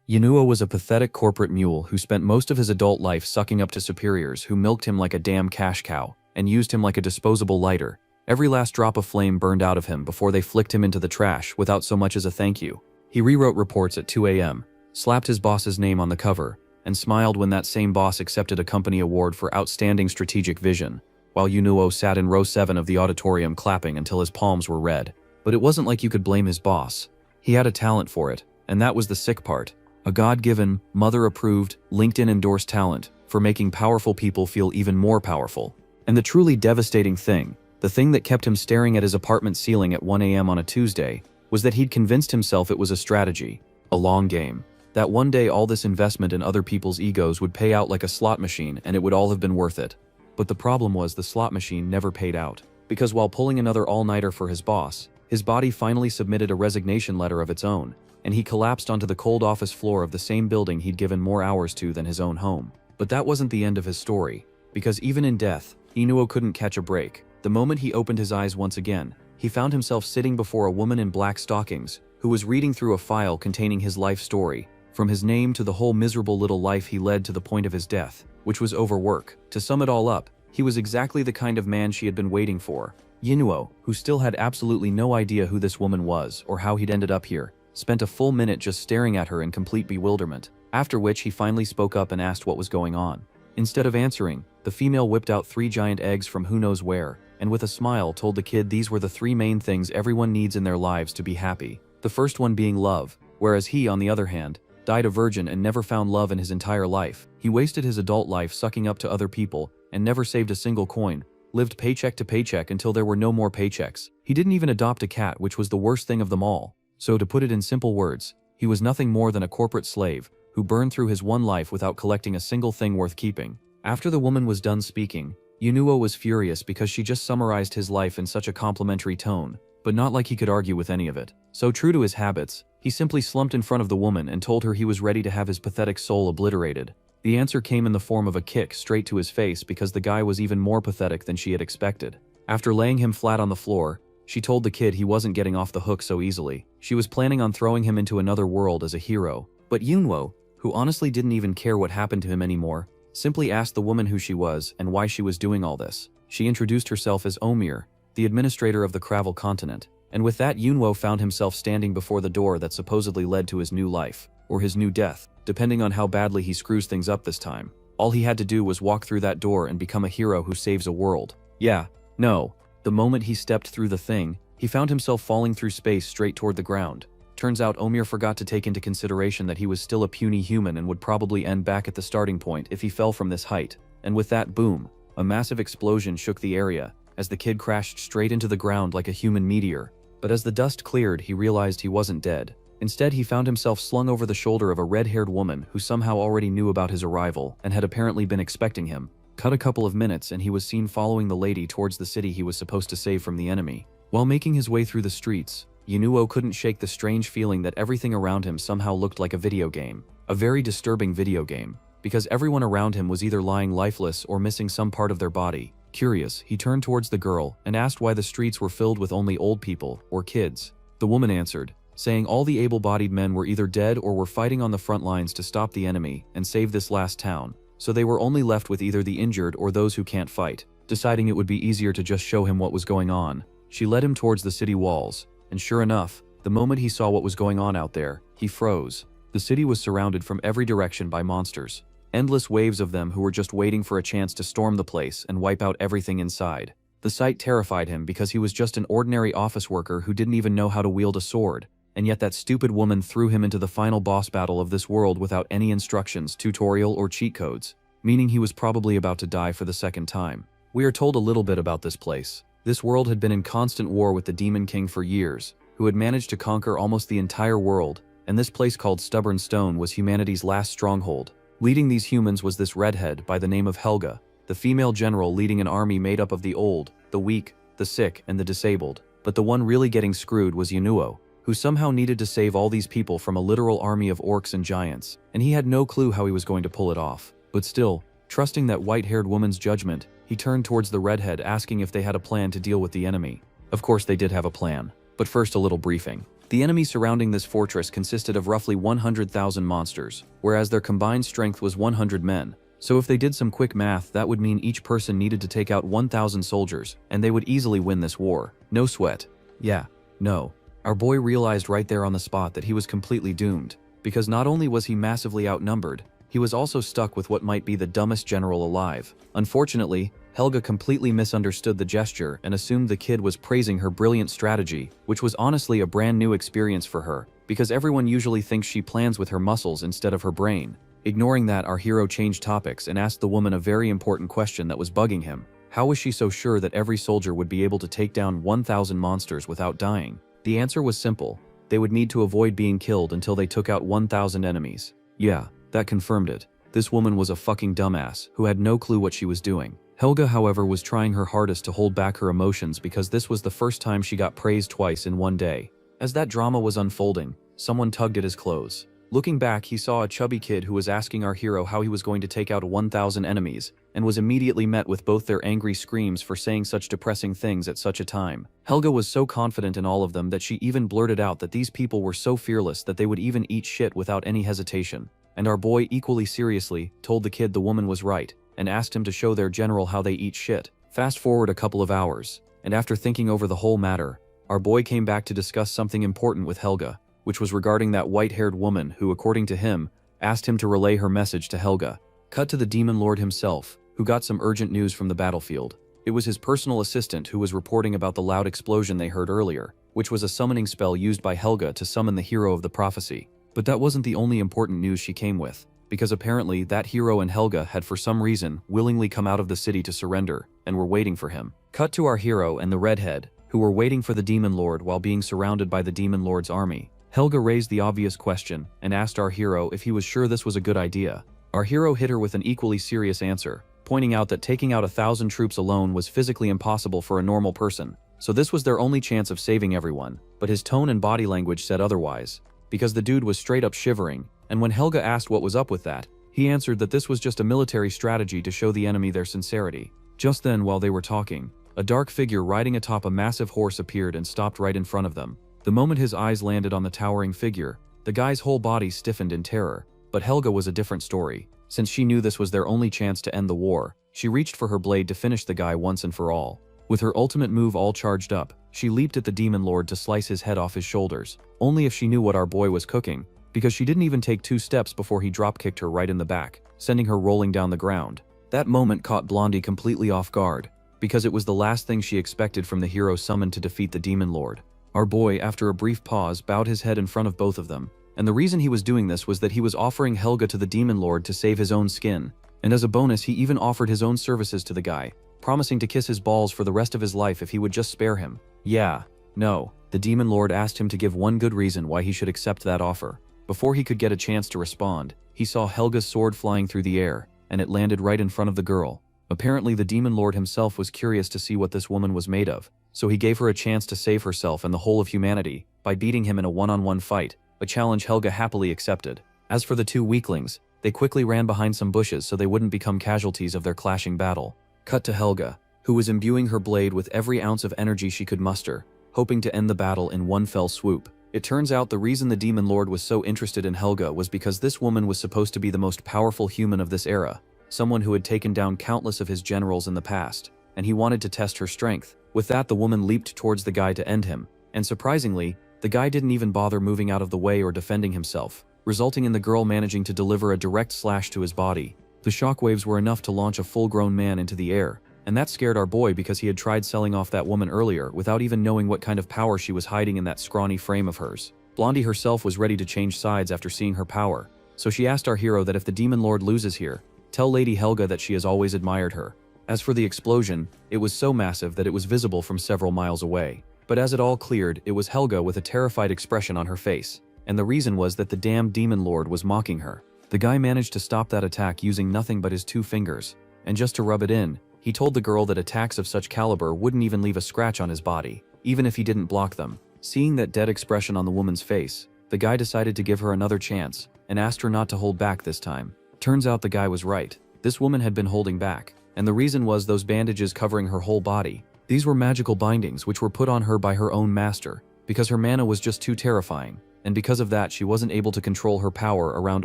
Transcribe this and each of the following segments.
Yanuo was a pathetic corporate mule who spent most of his adult life sucking up to superiors who milked him like a damn cash cow and used him like a disposable lighter. Every last drop of flame burned out of him before they flicked him into the trash without so much as a thank you. He rewrote reports at 2 a.m., slapped his boss's name on the cover, and smiled when that same boss accepted a company award for outstanding strategic vision, while Yanuo sat in row 7 of the auditorium clapping until his palms were red. But it wasn't like you could blame his boss. He had a talent for it, and that was the sick part. A God-given, mother-approved, LinkedIn-endorsed talent for making powerful people feel even more powerful. And the truly devastating thing, the thing that kept him staring at his apartment ceiling at 1 a.m. on a Tuesday, was that he'd convinced himself it was a strategy, a long game. That one day all this investment in other people's egos would pay out like a slot machine and it would all have been worth it. But the problem was the slot machine never paid out. Because while pulling another all-nighter for his boss, his body finally submitted a resignation letter of its own, and he collapsed onto the cold office floor of the same building he'd given more hours to than his own home. But that wasn't the end of his story, because even in death, Inuo couldn't catch a break. The moment he opened his eyes once again, he found himself sitting before a woman in black stockings, who was reading through a file containing his life story, from his name to the whole miserable little life he led to the point of his death, which was overwork. To sum it all up, he was exactly the kind of man she had been waiting for. Yinuo, who still had absolutely no idea who this woman was or how he'd ended up here, spent a full minute just staring at her in complete bewilderment, after which he finally spoke up and asked what was going on. Instead of answering, the female whipped out 3 giant eggs from who knows where, and with a smile told the kid these were the 3 main things everyone needs in their lives to be happy. The first one being love, whereas he, on the other hand, died a virgin and never found love in his entire life. He wasted his adult life sucking up to other people and never saved a single coin, lived paycheck to paycheck until there were no more paychecks. He didn't even adopt a cat, which was the worst thing of them all. So to put it in simple words, he was nothing more than a corporate slave who burned through his one life without collecting a single thing worth keeping. After the woman was done speaking, Yunuo was furious because she just summarized his life in such a complimentary tone, but not like he could argue with any of it. So true to his habits, he simply slumped in front of the woman and told her he was ready to have his pathetic soul obliterated. The answer came in the form of a kick straight to his face because the guy was even more pathetic than she had expected. After laying him flat on the floor, she told the kid he wasn't getting off the hook so easily. She was planning on throwing him into another world as a hero. But Yunwo, who honestly didn't even care what happened to him anymore, simply asked the woman who she was and why she was doing all this. She introduced herself as Omir, the administrator of the Kravel continent, and with that Yunwo found himself standing before the door that supposedly led to his new life, or his new death, depending on how badly he screws things up this time. All he had to do was walk through that door and become a hero who saves a world. Yeah, no. The moment he stepped through the thing, he found himself falling through space straight toward the ground. Turns out Omir forgot to take into consideration that he was still a puny human and would probably end back at the starting point if he fell from this height. And with that, boom, a massive explosion shook the area, as the kid crashed straight into the ground like a human meteor. But as the dust cleared, he realized he wasn't dead. Instead, he found himself slung over the shoulder of a red-haired woman who somehow already knew about his arrival and had apparently been expecting him. Cut a couple of minutes and he was seen following the lady towards the city he was supposed to save from the enemy. While making his way through the streets, Yunuo couldn't shake the strange feeling that everything around him somehow looked like a video game. A very disturbing video game, because everyone around him was either lying lifeless or missing some part of their body. Curious, he turned towards the girl and asked why the streets were filled with only old people or kids. The woman answered, saying all the able-bodied men were either dead or were fighting on the front lines to stop the enemy and save this last town. So they were only left with either the injured or those who can't fight. Deciding it would be easier to just show him what was going on, she led him towards the city walls, and sure enough, the moment he saw what was going on out there, he froze. The city was surrounded from every direction by monsters. Endless waves of them who were just waiting for a chance to storm the place and wipe out everything inside. The sight terrified him because he was just an ordinary office worker who didn't even know how to wield a sword. And yet that stupid woman threw him into the final boss battle of this world without any instructions, tutorial, or cheat codes, meaning he was probably about to die for the second time. We are told a little bit about this place. This world had been in constant war with the Demon King for years, who had managed to conquer almost the entire world, and this place called Stubborn Stone was humanity's last stronghold. Leading these humans was this redhead by the name of Helga, the female general leading an army made up of the old, the weak, the sick, and the disabled. But the one really getting screwed was Yunuo, who somehow needed to save all these people from a literal army of orcs and giants, and he had no clue how he was going to pull it off. But still, trusting that white-haired woman's judgment, he turned towards the redhead asking if they had a plan to deal with the enemy. Of course they did have a plan, but first a little briefing. The enemy surrounding this fortress consisted of roughly 100,000 monsters, whereas their combined strength was 100 men. So if they did some quick math, that would mean each person needed to take out 1,000 soldiers, and they would easily win this war. No sweat. Yeah, no. Our boy realized right there on the spot that he was completely doomed, because not only was he massively outnumbered, he was also stuck with what might be the dumbest general alive. Unfortunately, Helga completely misunderstood the gesture and assumed the kid was praising her brilliant strategy, which was honestly a brand new experience for her, because everyone usually thinks she plans with her muscles instead of her brain. Ignoring that, our hero changed topics and asked the woman a very important question that was bugging him. How was she so sure that every soldier would be able to take down 1,000 monsters without dying? The answer was simple. They would need to avoid being killed until they took out 1,000 enemies. Yeah, that confirmed it. This woman was a fucking dumbass who had no clue what she was doing. Helga, however, was trying her hardest to hold back her emotions because this was the first time she got praised twice in one day. As that drama was unfolding, someone tugged at his clothes. Looking back, he saw a chubby kid who was asking our hero how he was going to take out 1,000 enemies, and was immediately met with both their angry screams for saying such depressing things at such a time. Helga was so confident in all of them that she even blurted out that these people were so fearless that they would even eat shit without any hesitation. And our boy, equally seriously, told the kid the woman was right, and asked him to show their general how they eat shit. Fast forward a couple of hours, and after thinking over the whole matter, our boy came back to discuss something important with Helga, which was regarding that white-haired woman who, according to him, asked him to relay her message to Helga. Cut to the demon lord himself, who got some urgent news from the battlefield. It was his personal assistant who was reporting about the loud explosion they heard earlier, which was a summoning spell used by Helga to summon the hero of the prophecy. But that wasn't the only important news she came with, because apparently that hero and Helga had for some reason willingly come out of the city to surrender, and were waiting for him. Cut to our hero and the redhead, who were waiting for the demon lord while being surrounded by the demon lord's army. Helga raised the obvious question and asked our hero if he was sure this was a good idea. Our hero hit her with an equally serious answer, pointing out that taking out 1,000 troops alone was physically impossible for a normal person, so this was their only chance of saving everyone. But his tone and body language said otherwise, because the dude was straight up shivering, and when Helga asked what was up with that, he answered that this was just a military strategy to show the enemy their sincerity. Just then, while they were talking, a dark figure riding atop a massive horse appeared and stopped right in front of them. The moment his eyes landed on the towering figure, the guy's whole body stiffened in terror. But Helga was a different story. Since she knew this was their only chance to end the war, she reached for her blade to finish the guy once and for all. With her ultimate move all charged up, she leaped at the demon lord to slice his head off his shoulders. Only if she knew what our boy was cooking, because she didn't even take 2 steps before he drop-kicked her right in the back, sending her rolling down the ground. That moment caught Blondie completely off guard, because it was the last thing she expected from the hero summoned to defeat the demon lord. Our boy, after a brief pause, bowed his head in front of both of them, and the reason he was doing this was that he was offering Helga to the demon lord to save his own skin, and as a bonus he even offered his own services to the guy, promising to kiss his balls for the rest of his life if he would just spare him. Yeah, no, the demon lord asked him to give one good reason why he should accept that offer. Before he could get a chance to respond, he saw Helga's sword flying through the air, and it landed right in front of the girl. Apparently the demon lord himself was curious to see what this woman was made of, so he gave her a chance to save herself and the whole of humanity by beating him in a one-on-one fight, a challenge Helga happily accepted. As for the 2 weaklings, they quickly ran behind some bushes so they wouldn't become casualties of their clashing battle. Cut to Helga, who was imbuing her blade with every ounce of energy she could muster, hoping to end the battle in one fell swoop. It turns out the reason the demon lord was so interested in Helga was because this woman was supposed to be the most powerful human of this era, someone who had taken down countless of his generals in the past, and he wanted to test her strength. With that, the woman leaped towards the guy to end him, and surprisingly, the guy didn't even bother moving out of the way or defending himself, resulting in the girl managing to deliver a direct slash to his body. The shockwaves were enough to launch a full-grown man into the air, and that scared our boy because he had tried selling off that woman earlier without even knowing what kind of power she was hiding in that scrawny frame of hers. Blondie herself was ready to change sides after seeing her power, so she asked our hero that if the demon lord loses here, tell Lady Helga that she has always admired her. As for the explosion, it was so massive that it was visible from several miles away. But as it all cleared, it was Helga with a terrified expression on her face, and the reason was that the damn demon lord was mocking her. The guy managed to stop that attack using nothing but his 2 fingers, and just to rub it in, he told the girl that attacks of such caliber wouldn't even leave a scratch on his body, even if he didn't block them. Seeing that dead expression on the woman's face, the guy decided to give her another chance, and asked her not to hold back this time. Turns out the guy was right. This woman had been holding back, and the reason was those bandages covering her whole body. These were magical bindings which were put on her by her own master, because her mana was just too terrifying, and because of that she wasn't able to control her power around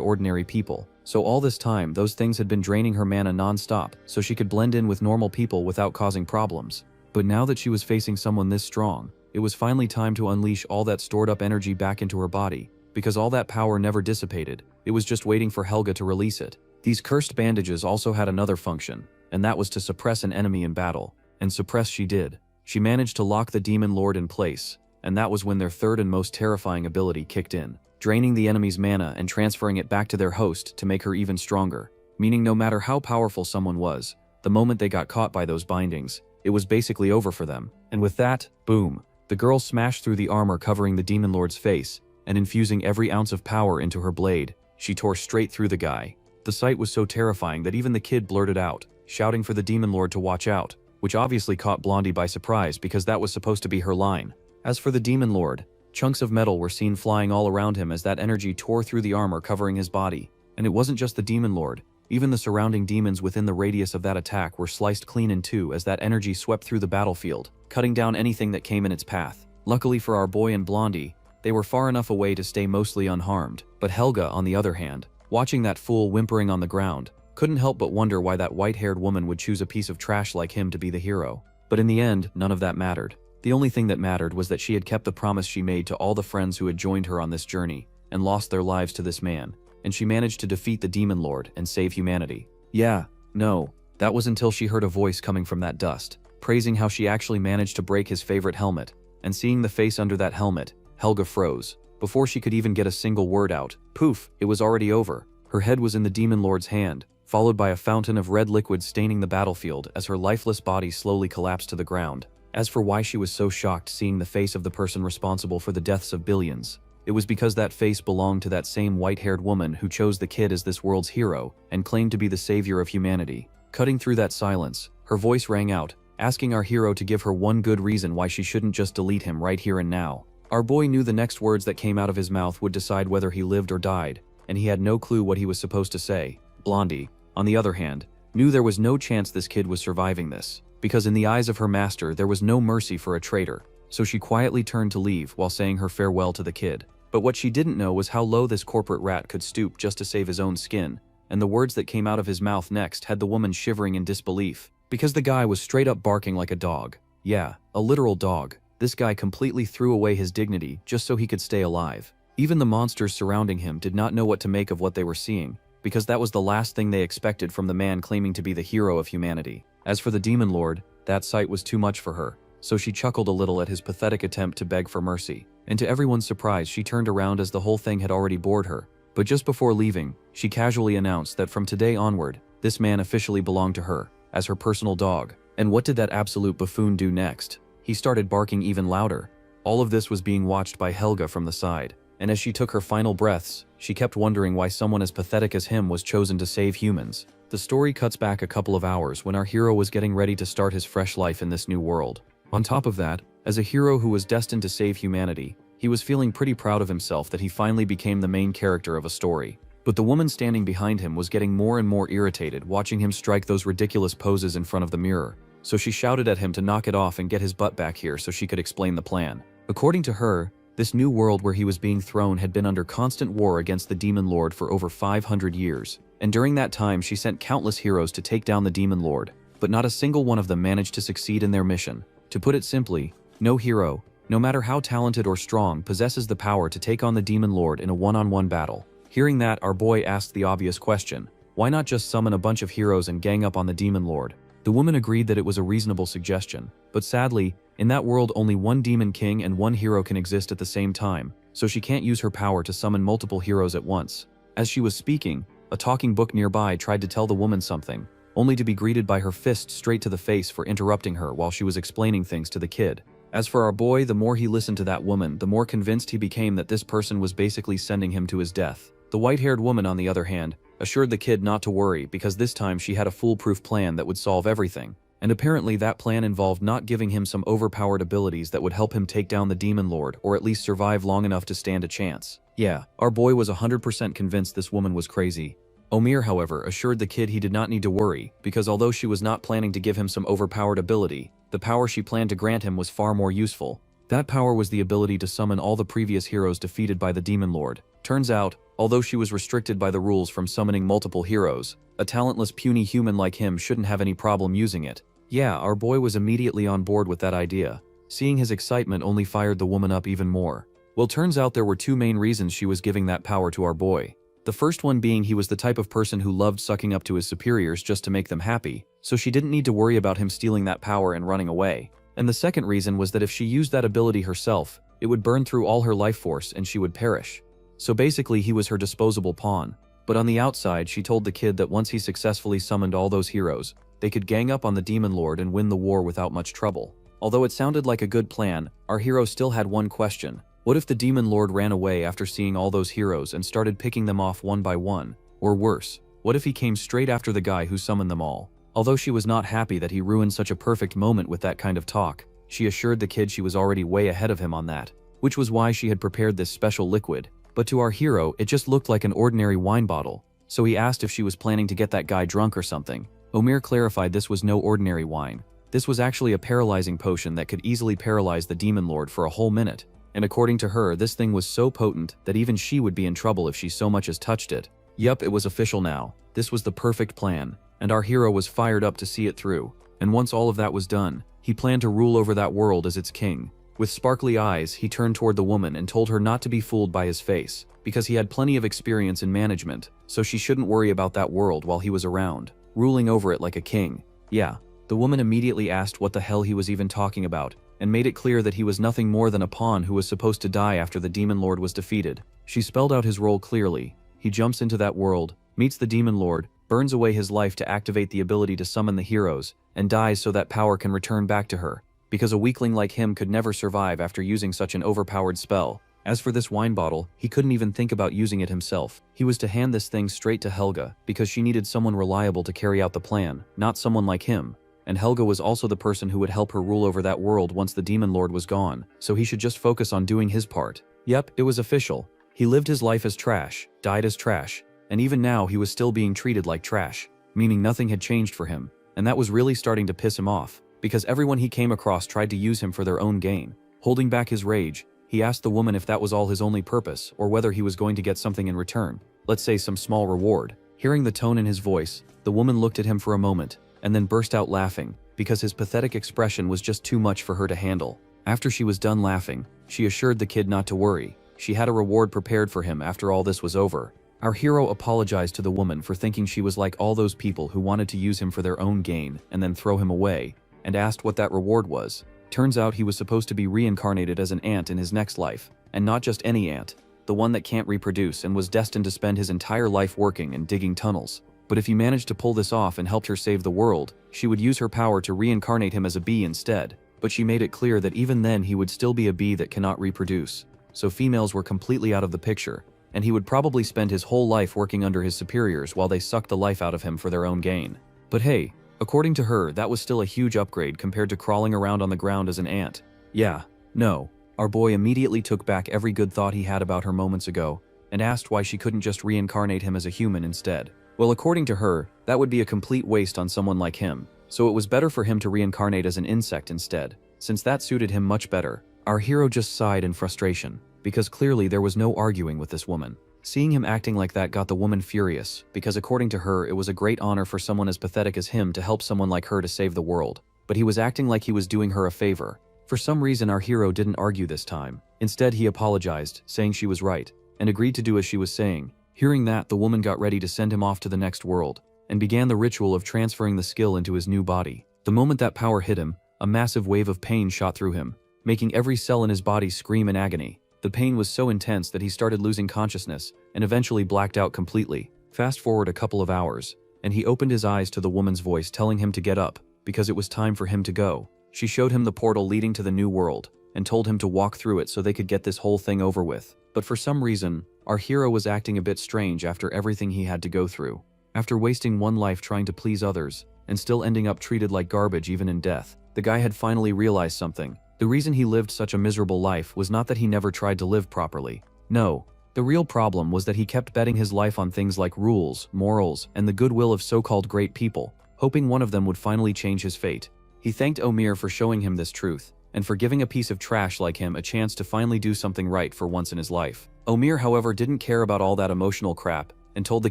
ordinary people. So all this time, those things had been draining her mana non-stop, so she could blend in with normal people without causing problems. But now that she was facing someone this strong, it was finally time to unleash all that stored up energy back into her body, because all that power never dissipated, it was just waiting for Helga to release it. These cursed bandages also had another function, and that was to suppress an enemy in battle. And suppress she did. She managed to lock the Demon Lord in place, and that was when their third and most terrifying ability kicked in, draining the enemy's mana and transferring it back to their host to make her even stronger. Meaning no matter how powerful someone was, the moment they got caught by those bindings, it was basically over for them. And with that, boom, the girl smashed through the armor covering the Demon Lord's face, and infusing every ounce of power into her blade, she tore straight through the guy. The sight was so terrifying that even the kid blurted out, shouting for the Demon Lord to watch out, which obviously caught Blondie by surprise because that was supposed to be her line. As for the Demon Lord, chunks of metal were seen flying all around him as that energy tore through the armor covering his body. And it wasn't just the Demon Lord, even the surrounding demons within the radius of that attack were sliced clean in two as that energy swept through the battlefield, cutting down anything that came in its path. Luckily for our boy and Blondie, they were far enough away to stay mostly unharmed. But Helga, on the other hand, watching that fool whimpering on the ground, couldn't help but wonder why that white-haired woman would choose a piece of trash like him to be the hero. But in the end, none of that mattered. The only thing that mattered was that she had kept the promise she made to all the friends who had joined her on this journey, and lost their lives to this man, and she managed to defeat the Demon Lord and save humanity. Yeah, no, that was until she heard a voice coming from that dust, praising how she actually managed to break his favorite helmet, and seeing the face under that helmet, Helga froze. Before she could even get a single word out, poof, it was already over. Her head was in the Demon Lord's hand, followed by a fountain of red liquid staining the battlefield as her lifeless body slowly collapsed to the ground. As for why she was so shocked seeing the face of the person responsible for the deaths of billions, it was because that face belonged to that same white-haired woman who chose the kid as this world's hero and claimed to be the savior of humanity. Cutting through that silence, her voice rang out, asking our hero to give her one good reason why she shouldn't just delete him right here and now. Our boy knew the next words that came out of his mouth would decide whether he lived or died, and he had no clue what he was supposed to say. Blondie, on the other hand, knew there was no chance this kid was surviving this, because in the eyes of her master there was no mercy for a traitor, so she quietly turned to leave while saying her farewell to the kid. But what she didn't know was how low this corporate rat could stoop just to save his own skin, and the words that came out of his mouth next had the woman shivering in disbelief, because the guy was straight up barking like a dog. Yeah, a literal dog. This guy completely threw away his dignity just so he could stay alive. Even the monsters surrounding him did not know what to make of what they were seeing, because that was the last thing they expected from the man claiming to be the hero of humanity. As for the Demon Lord, that sight was too much for her, so she chuckled a little at his pathetic attempt to beg for mercy. And to everyone's surprise, she turned around as the whole thing had already bored her. But just before leaving, she casually announced that from today onward, this man officially belonged to her, as her personal dog. And what did that absolute buffoon do next? He started barking even louder. All of this was being watched by Helga from the side, and as she took her final breaths, she kept wondering why someone as pathetic as him was chosen to save humans. The story cuts back a couple of hours when our hero was getting ready to start his fresh life in this new world. On top of that, as a hero who was destined to save humanity, he was feeling pretty proud of himself that he finally became the main character of a story. But the woman standing behind him was getting more and more irritated watching him strike those ridiculous poses in front of the mirror, so she shouted at him to knock it off and get his butt back here so she could explain the plan. According to her, this new world where he was being thrown had been under constant war against the Demon Lord for over 500 years, and during that time she sent countless heroes to take down the Demon Lord, but not a single one of them managed to succeed in their mission. To put it simply, no hero, no matter how talented or strong, possesses the power to take on the Demon Lord in a one-on-one battle. Hearing that, our boy asked the obvious question, why not just summon a bunch of heroes and gang up on the Demon Lord? The woman agreed that it was a reasonable suggestion, but sadly, in that world only one Demon King and one hero can exist at the same time, so she can't use her power to summon multiple heroes at once. As she was speaking, a talking book nearby tried to tell the woman something, only to be greeted by her fist straight to the face for interrupting her while she was explaining things to the kid. As for our boy, the more he listened to that woman, the more convinced he became that this person was basically sending him to his death. The white-haired woman, on the other hand, assured the kid not to worry because this time she had a foolproof plan that would solve everything. And apparently that plan involved not giving him some overpowered abilities that would help him take down the Demon Lord or at least survive long enough to stand a chance. Yeah, our boy was 100% convinced this woman was crazy. Omir, however, assured the kid he did not need to worry because although she was not planning to give him some overpowered ability, the power she planned to grant him was far more useful. That power was the ability to summon all the previous heroes defeated by the Demon Lord. Turns out, although she was restricted by the rules from summoning multiple heroes, a talentless puny human like him shouldn't have any problem using it. Yeah, our boy was immediately on board with that idea. Seeing his excitement only fired the woman up even more. Well, turns out there were two main reasons she was giving that power to our boy. The first one being he was the type of person who loved sucking up to his superiors just to make them happy, so she didn't need to worry about him stealing that power and running away. And the second reason was that if she used that ability herself, it would burn through all her life force and she would perish. So basically he was her disposable pawn. But on the outside, she told the kid that once he successfully summoned all those heroes, they could gang up on the Demon Lord and win the war without much trouble. Although it sounded like a good plan, our hero still had one question. What if the Demon Lord ran away after seeing all those heroes and started picking them off one by one? Or worse, what if he came straight after the guy who summoned them all? Although she was not happy that he ruined such a perfect moment with that kind of talk, she assured the kid she was already way ahead of him on that, which was why she had prepared this special liquid. But to our hero, it just looked like an ordinary wine bottle, so he asked if she was planning to get that guy drunk or something. Omir clarified this was no ordinary wine. This was actually a paralyzing potion that could easily paralyze the Demon Lord for a whole minute. And according to her, this thing was so potent that even she would be in trouble if she so much as touched it. Yup, it was official now. This was the perfect plan, and our hero was fired up to see it through. And once all of that was done, he planned to rule over that world as its king. With sparkly eyes, he turned toward the woman and told her not to be fooled by his face, because he had plenty of experience in management, so she shouldn't worry about that world while he was around, ruling over it like a king. Yeah, the woman immediately asked what the hell he was even talking about, and made it clear that he was nothing more than a pawn who was supposed to die after the Demon Lord was defeated. She spelled out his role clearly. He jumps into that world, meets the Demon Lord, burns away his life to activate the ability to summon the heroes, and dies so that power can return back to her, because a weakling like him could never survive after using such an overpowered spell. As for this wine bottle, he couldn't even think about using it himself. He was to hand this thing straight to Helga, because she needed someone reliable to carry out the plan, not someone like him. And Helga was also the person who would help her rule over that world once the Demon Lord was gone, so he should just focus on doing his part. Yep, it was official. He lived his life as trash, died as trash, and even now he was still being treated like trash, meaning nothing had changed for him, and that was really starting to piss him off, because everyone he came across tried to use him for their own gain. Holding back his rage, he asked the woman if that was all his only purpose, or whether he was going to get something in return, let's say some small reward. Hearing the tone in his voice, the woman looked at him for a moment, and then burst out laughing, because his pathetic expression was just too much for her to handle. After she was done laughing, she assured the kid not to worry. She had a reward prepared for him after all this was over. Our hero apologized to the woman for thinking she was like all those people who wanted to use him for their own gain and then throw him away, and asked what that reward was. Turns out he was supposed to be reincarnated as an ant in his next life, and not just any ant, the one that can't reproduce and was destined to spend his entire life working and digging tunnels. But if he managed to pull this off and helped her save the world, she would use her power to reincarnate him as a bee instead. But she made it clear that even then he would still be a bee that cannot reproduce. So females were completely out of the picture, and he would probably spend his whole life working under his superiors while they sucked the life out of him for their own gain. But hey, according to her, that was still a huge upgrade compared to crawling around on the ground as an ant. Yeah, no. Our boy immediately took back every good thought he had about her moments ago, and asked why she couldn't just reincarnate him as a human instead. Well, according to her, that would be a complete waste on someone like him, so it was better for him to reincarnate as an insect instead, since that suited him much better. Our hero just sighed in frustration, because clearly there was no arguing with this woman. Seeing him acting like that got the woman furious, because according to her, it was a great honor for someone as pathetic as him to help someone like her to save the world. But he was acting like he was doing her a favor. For some reason, our hero didn't argue this time. Instead, he apologized, saying she was right, and agreed to do as she was saying. Hearing that, the woman got ready to send him off to the next world, and began the ritual of transferring the skill into his new body. The moment that power hit him, a massive wave of pain shot through him, making every cell in his body scream in agony. The pain was so intense that he started losing consciousness, and eventually blacked out completely. Fast forward a couple of hours, and he opened his eyes to the woman's voice telling him to get up, because it was time for him to go. She showed him the portal leading to the new world, and told him to walk through it so they could get this whole thing over with. But for some reason, our hero was acting a bit strange after everything he had to go through. After wasting one life trying to please others, and still ending up treated like garbage even in death, the guy had finally realized something. The reason he lived such a miserable life was not that he never tried to live properly. No, the real problem was that he kept betting his life on things like rules, morals, and the goodwill of so-called great people, hoping one of them would finally change his fate. He thanked Omir for showing him this truth, and for giving a piece of trash like him a chance to finally do something right for once in his life. Omir, however, didn't care about all that emotional crap and told the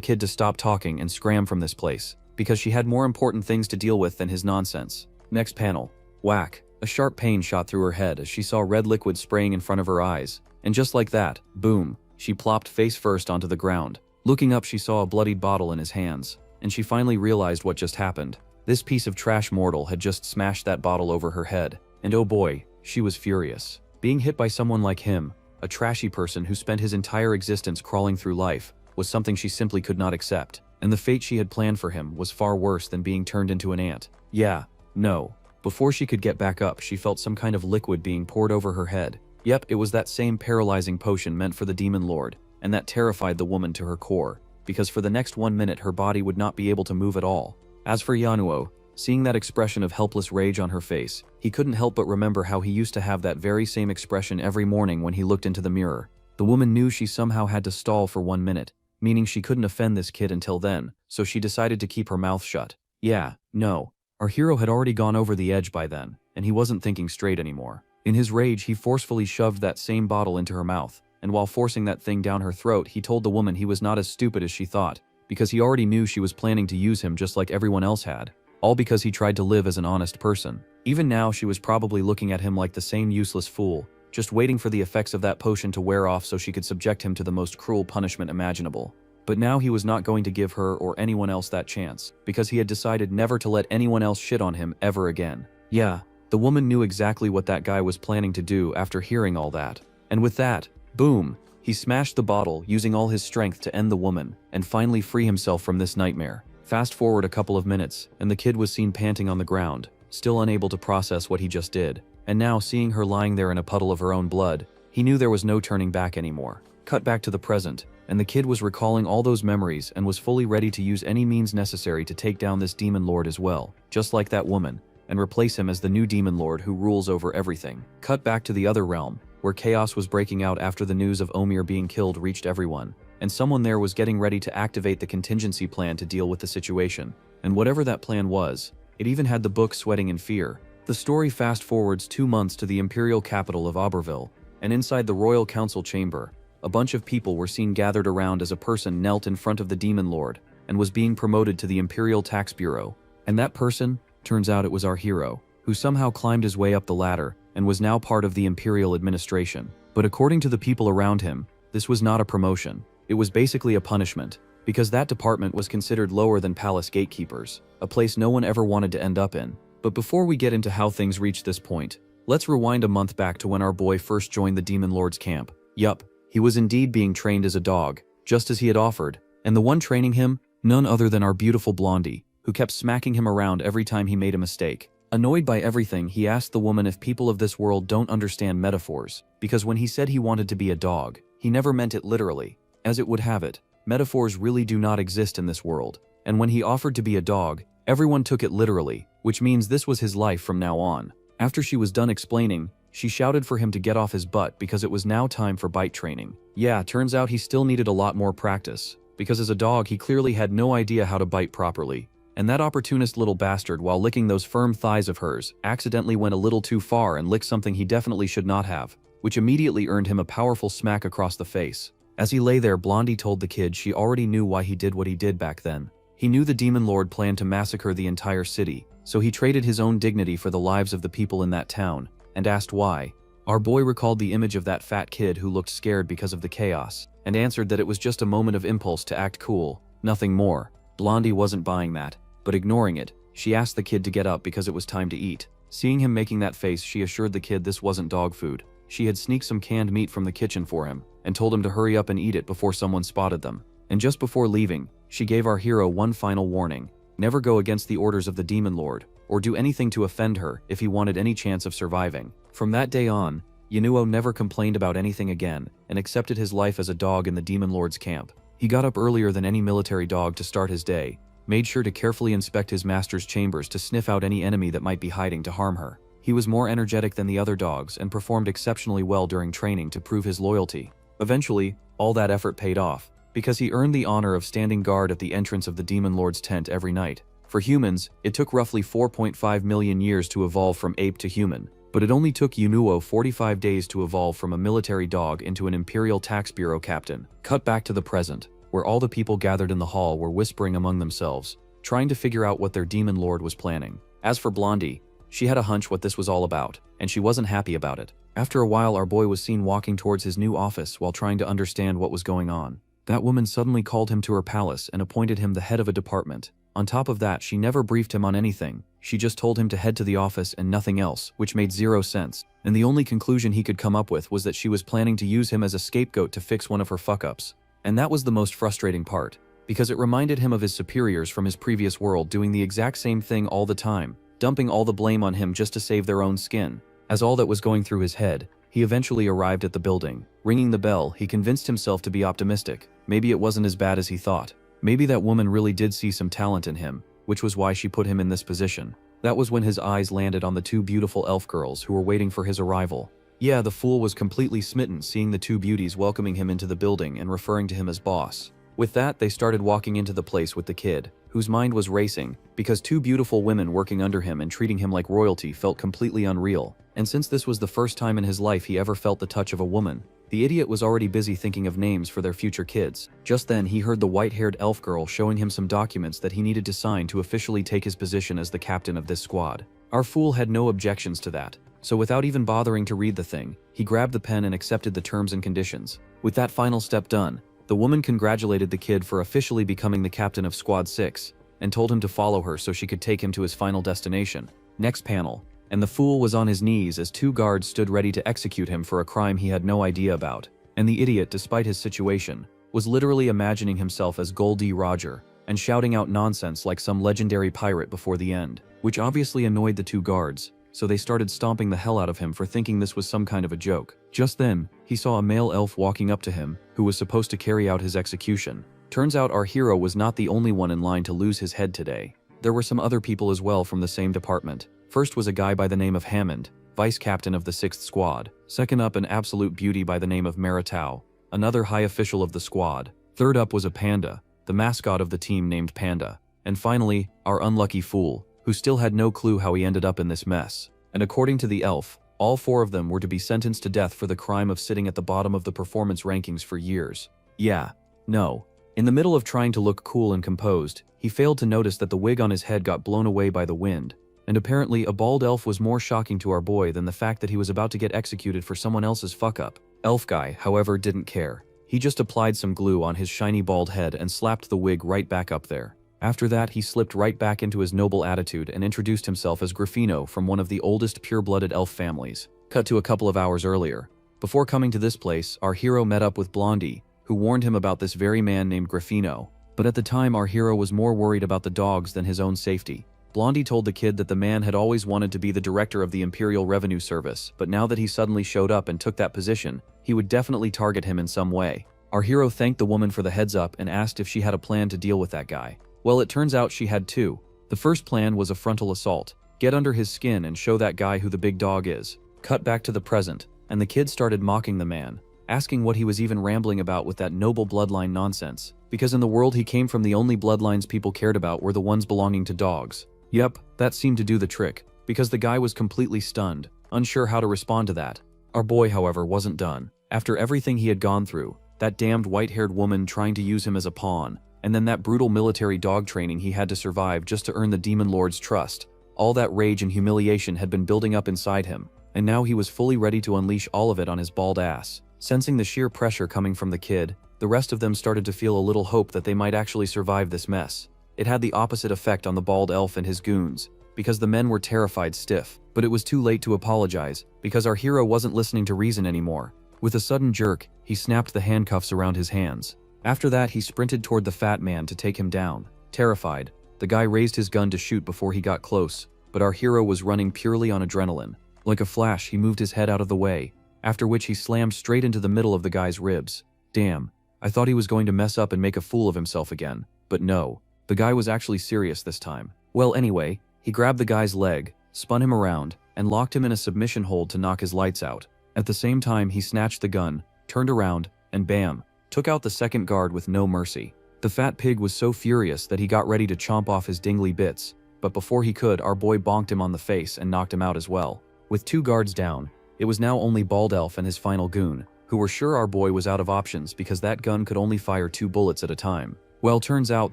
kid to stop talking and scram from this place, because she had more important things to deal with than his nonsense. Next panel. Whack. A sharp pain shot through her head as she saw red liquid spraying in front of her eyes, and just like that, boom, she plopped face first onto the ground. Looking up, she saw a bloodied bottle in his hands, and she finally realized what just happened. This piece of trash mortal had just smashed that bottle over her head, and oh boy, she was furious. Being hit by someone like him, a trashy person who spent his entire existence crawling through life, was something she simply could not accept, and the fate she had planned for him was far worse than being turned into an ant. Yeah, no. Before she could get back up, she felt some kind of liquid being poured over her head. Yep, it was that same paralyzing potion meant for the Demon Lord, and that terrified the woman to her core, because for the next 1 minute her body would not be able to move at all. As for Yanuo, seeing that expression of helpless rage on her face, he couldn't help but remember how he used to have that very same expression every morning when he looked into the mirror. The woman knew she somehow had to stall for 1 minute, meaning she couldn't offend this kid until then, so she decided to keep her mouth shut. Yeah, no. Our hero had already gone over the edge by then, and he wasn't thinking straight anymore. In his rage, he forcefully shoved that same bottle into her mouth, and while forcing that thing down her throat, he told the woman he was not as stupid as she thought, because he already knew she was planning to use him just like everyone else had, all because he tried to live as an honest person. Even now, she was probably looking at him like the same useless fool, just waiting for the effects of that potion to wear off so she could subject him to the most cruel punishment imaginable. But now he was not going to give her or anyone else that chance, because he had decided never to let anyone else shit on him ever again. Yeah, the woman knew exactly what that guy was planning to do after hearing all that. And with that, boom, he smashed the bottle, using all his strength to end the woman, and finally free himself from this nightmare. Fast forward a couple of minutes, and the kid was seen panting on the ground, still unable to process what he just did. And now, seeing her lying there in a puddle of her own blood, he knew there was no turning back anymore. Cut back to the present, and the kid was recalling all those memories and was fully ready to use any means necessary to take down this demon lord as well, just like that woman, and replace him as the new demon lord who rules over everything. Cut back to the other realm, where chaos was breaking out after the news of Omir being killed reached everyone, and someone there was getting ready to activate the contingency plan to deal with the situation. And whatever that plan was, it even had the book sweating in fear. The story fast forwards 2 months to the imperial capital of Auberville, and inside the royal council chamber, a bunch of people were seen gathered around as a person knelt in front of the demon lord and was being promoted to the Imperial Tax Bureau. And that person, turns out it was our hero, who somehow climbed his way up the ladder and was now part of the imperial administration. But according to the people around him, this was not a promotion. It was basically a punishment, because that department was considered lower than palace gatekeepers, a place no one ever wanted to end up in. But before we get into how things reached this point, let's rewind a month back to when our boy first joined the demon lord's camp. Yup. He was indeed being trained as a dog, just as he had offered, and the one training him, none other than our beautiful Blondie, who kept smacking him around every time he made a mistake. Annoyed by everything, he asked the woman if people of this world don't understand metaphors, because when he said he wanted to be a dog, he never meant it literally. As it would have it, metaphors really do not exist in this world, and when he offered to be a dog, everyone took it literally, which means this was his life from now on. After she was done explaining, she shouted for him to get off his butt because it was now time for bite training. Yeah, turns out he still needed a lot more practice, because as a dog he clearly had no idea how to bite properly. And that opportunist little bastard, while licking those firm thighs of hers, accidentally went a little too far and licked something he definitely should not have, which immediately earned him a powerful smack across the face. As he lay there, Blondie told the kid she already knew why he did what he did back then. He knew the demon lord planned to massacre the entire city, so he traded his own dignity for the lives of the people in that town, and asked why. Our boy recalled the image of that fat kid who looked scared because of the chaos, and answered that it was just a moment of impulse to act cool, nothing more. Blondie wasn't buying that, but ignoring it, she asked the kid to get up because it was time to eat. Seeing him making that face, she assured the kid this wasn't dog food. She had sneaked some canned meat from the kitchen for him, and told him to hurry up and eat it before someone spotted them. And just before leaving, she gave our hero one final warning: never go against the orders of the demon lord, or do anything to offend her if he wanted any chance of surviving. From that day on, Yanuo never complained about anything again, and accepted his life as a dog in the demon lord's camp. He got up earlier than any military dog to start his day, made sure to carefully inspect his master's chambers to sniff out any enemy that might be hiding to harm her. He was more energetic than the other dogs and performed exceptionally well during training to prove his loyalty. Eventually, all that effort paid off, because he earned the honor of standing guard at the entrance of the demon lord's tent every night. For humans, it took roughly 4.5 million years to evolve from ape to human, But it only took Yunuo 45 days to evolve from a military dog into an Imperial Tax Bureau captain. Cut back to the present, where all the people gathered in the hall were whispering among themselves, trying to figure out what their demon lord was planning. As for Blondie, she had a hunch what this was all about, and she wasn't happy about it. After a while, our boy was seen walking towards his new office while trying to understand what was going on. That woman suddenly called him to her palace and appointed him the head of a department. On top of that, she never briefed him on anything. She just told him to head to the office and nothing else, which made zero sense. And the only conclusion he could come up with was that she was planning to use him as a scapegoat to fix one of her fuck-ups. And that was the most frustrating part, because it reminded him of his superiors from his previous world doing the exact same thing all the time, dumping all the blame on him just to save their own skin. As all that was going through his head, he eventually arrived at the building. Ringing the bell, he convinced himself to be optimistic. Maybe it wasn't as bad as he thought. Maybe that woman really did see some talent in him, which was why she put him in this position. That was when his eyes landed on the two beautiful elf girls who were waiting for his arrival. Yeah, the fool was completely smitten seeing the two beauties welcoming him into the building and referring to him as boss. With that, they started walking into the place with the kid, whose mind was racing, because two beautiful women working under him and treating him like royalty felt completely unreal. And since this was the first time in his life he ever felt the touch of a woman, the idiot was already busy thinking of names for their future kids. Just then, he heard the white-haired elf girl showing him some documents that he needed to sign to officially take his position as the captain of this squad. Our fool had no objections to that, so without even bothering to read the thing, he grabbed the pen and accepted the terms and conditions. With that final step done, the woman congratulated the kid for officially becoming the captain of Squad 6, and told him to follow her so she could take him to his final destination. Next panel, and the fool was on his knees as two guards stood ready to execute him for a crime he had no idea about. And the idiot, despite his situation, was literally imagining himself as Goldie Roger, and shouting out nonsense like some legendary pirate before the end, which obviously annoyed the two guards, so they started stomping the hell out of him for thinking this was some kind of a joke. Just then, he saw a male elf walking up to him, who was supposed to carry out his execution. Turns out our hero was not the only one in line to lose his head today. There were some other people as well from the same department. First was a guy by the name of Hammond, vice captain of the 6th Squad. Second up, an absolute beauty by the name of Maritao, another high official of the squad. Third up was a panda, the mascot of the team named Panda. And finally, our unlucky fool, who still had no clue how he ended up in this mess. And according to the elf, all four of them were to be sentenced to death for the crime of sitting at the bottom of the performance rankings for years. Yeah, no. In the middle of trying to look cool and composed, he failed to notice that the wig on his head got blown away by the wind. And apparently a bald elf was more shocking to our boy than the fact that he was about to get executed for someone else's fuck-up. Elf guy, however, didn't care. He just applied some glue on his shiny bald head and slapped the wig right back up there. After that, he slipped right back into his noble attitude and introduced himself as Griffino from one of the oldest pure-blooded elf families. Cut to a couple of hours earlier. Before coming to this place, our hero met up with Blondie, who warned him about this very man named Griffino. But at the time, our hero was more worried about the dogs than his own safety. Blondie told the kid that the man had always wanted to be the director of the Imperial Revenue Service, but now that he suddenly showed up and took that position, he would definitely target him in some way. Our hero thanked the woman for the heads up and asked if she had a plan to deal with that guy. Well, it turns out she had two. The first plan was a frontal assault. Get under his skin and show that guy who the big dog is. Cut back to the present, and the kid started mocking the man, asking what he was even rambling about with that noble bloodline nonsense, because in the world he came from the only bloodlines people cared about were the ones belonging to dogs. Yep, that seemed to do the trick, because the guy was completely stunned, unsure how to respond to that. Our boy, however, wasn't done. After everything he had gone through, that damned white-haired woman trying to use him as a pawn, and then that brutal military dog training he had to survive just to earn the Demon Lord's trust, all that rage and humiliation had been building up inside him, and now he was fully ready to unleash all of it on his bald ass. Sensing the sheer pressure coming from the kid, the rest of them started to feel a little hope that they might actually survive this mess. It had the opposite effect on the bald elf and his goons, because the men were terrified stiff. But it was too late to apologize, because our hero wasn't listening to reason anymore. With a sudden jerk, he snapped the handcuffs around his hands. After that, he sprinted toward the fat man to take him down. Terrified, the guy raised his gun to shoot before he got close, but our hero was running purely on adrenaline. Like a flash, he moved his head out of the way, after which he slammed straight into the middle of the guy's ribs. Damn, I thought he was going to mess up and make a fool of himself again, but no. The guy was actually serious this time. Well, anyway, he grabbed the guy's leg, spun him around, and locked him in a submission hold to knock his lights out. At the same time, he snatched the gun, turned around, and bam, took out the second guard with no mercy. The fat pig was so furious that he got ready to chomp off his dingly bits, but before he could, our boy bonked him on the face and knocked him out as well. With 2 guards down, it was now only Bald Elf and his final goon, who were sure our boy was out of options because that gun could only fire 2 bullets at a time. Well, turns out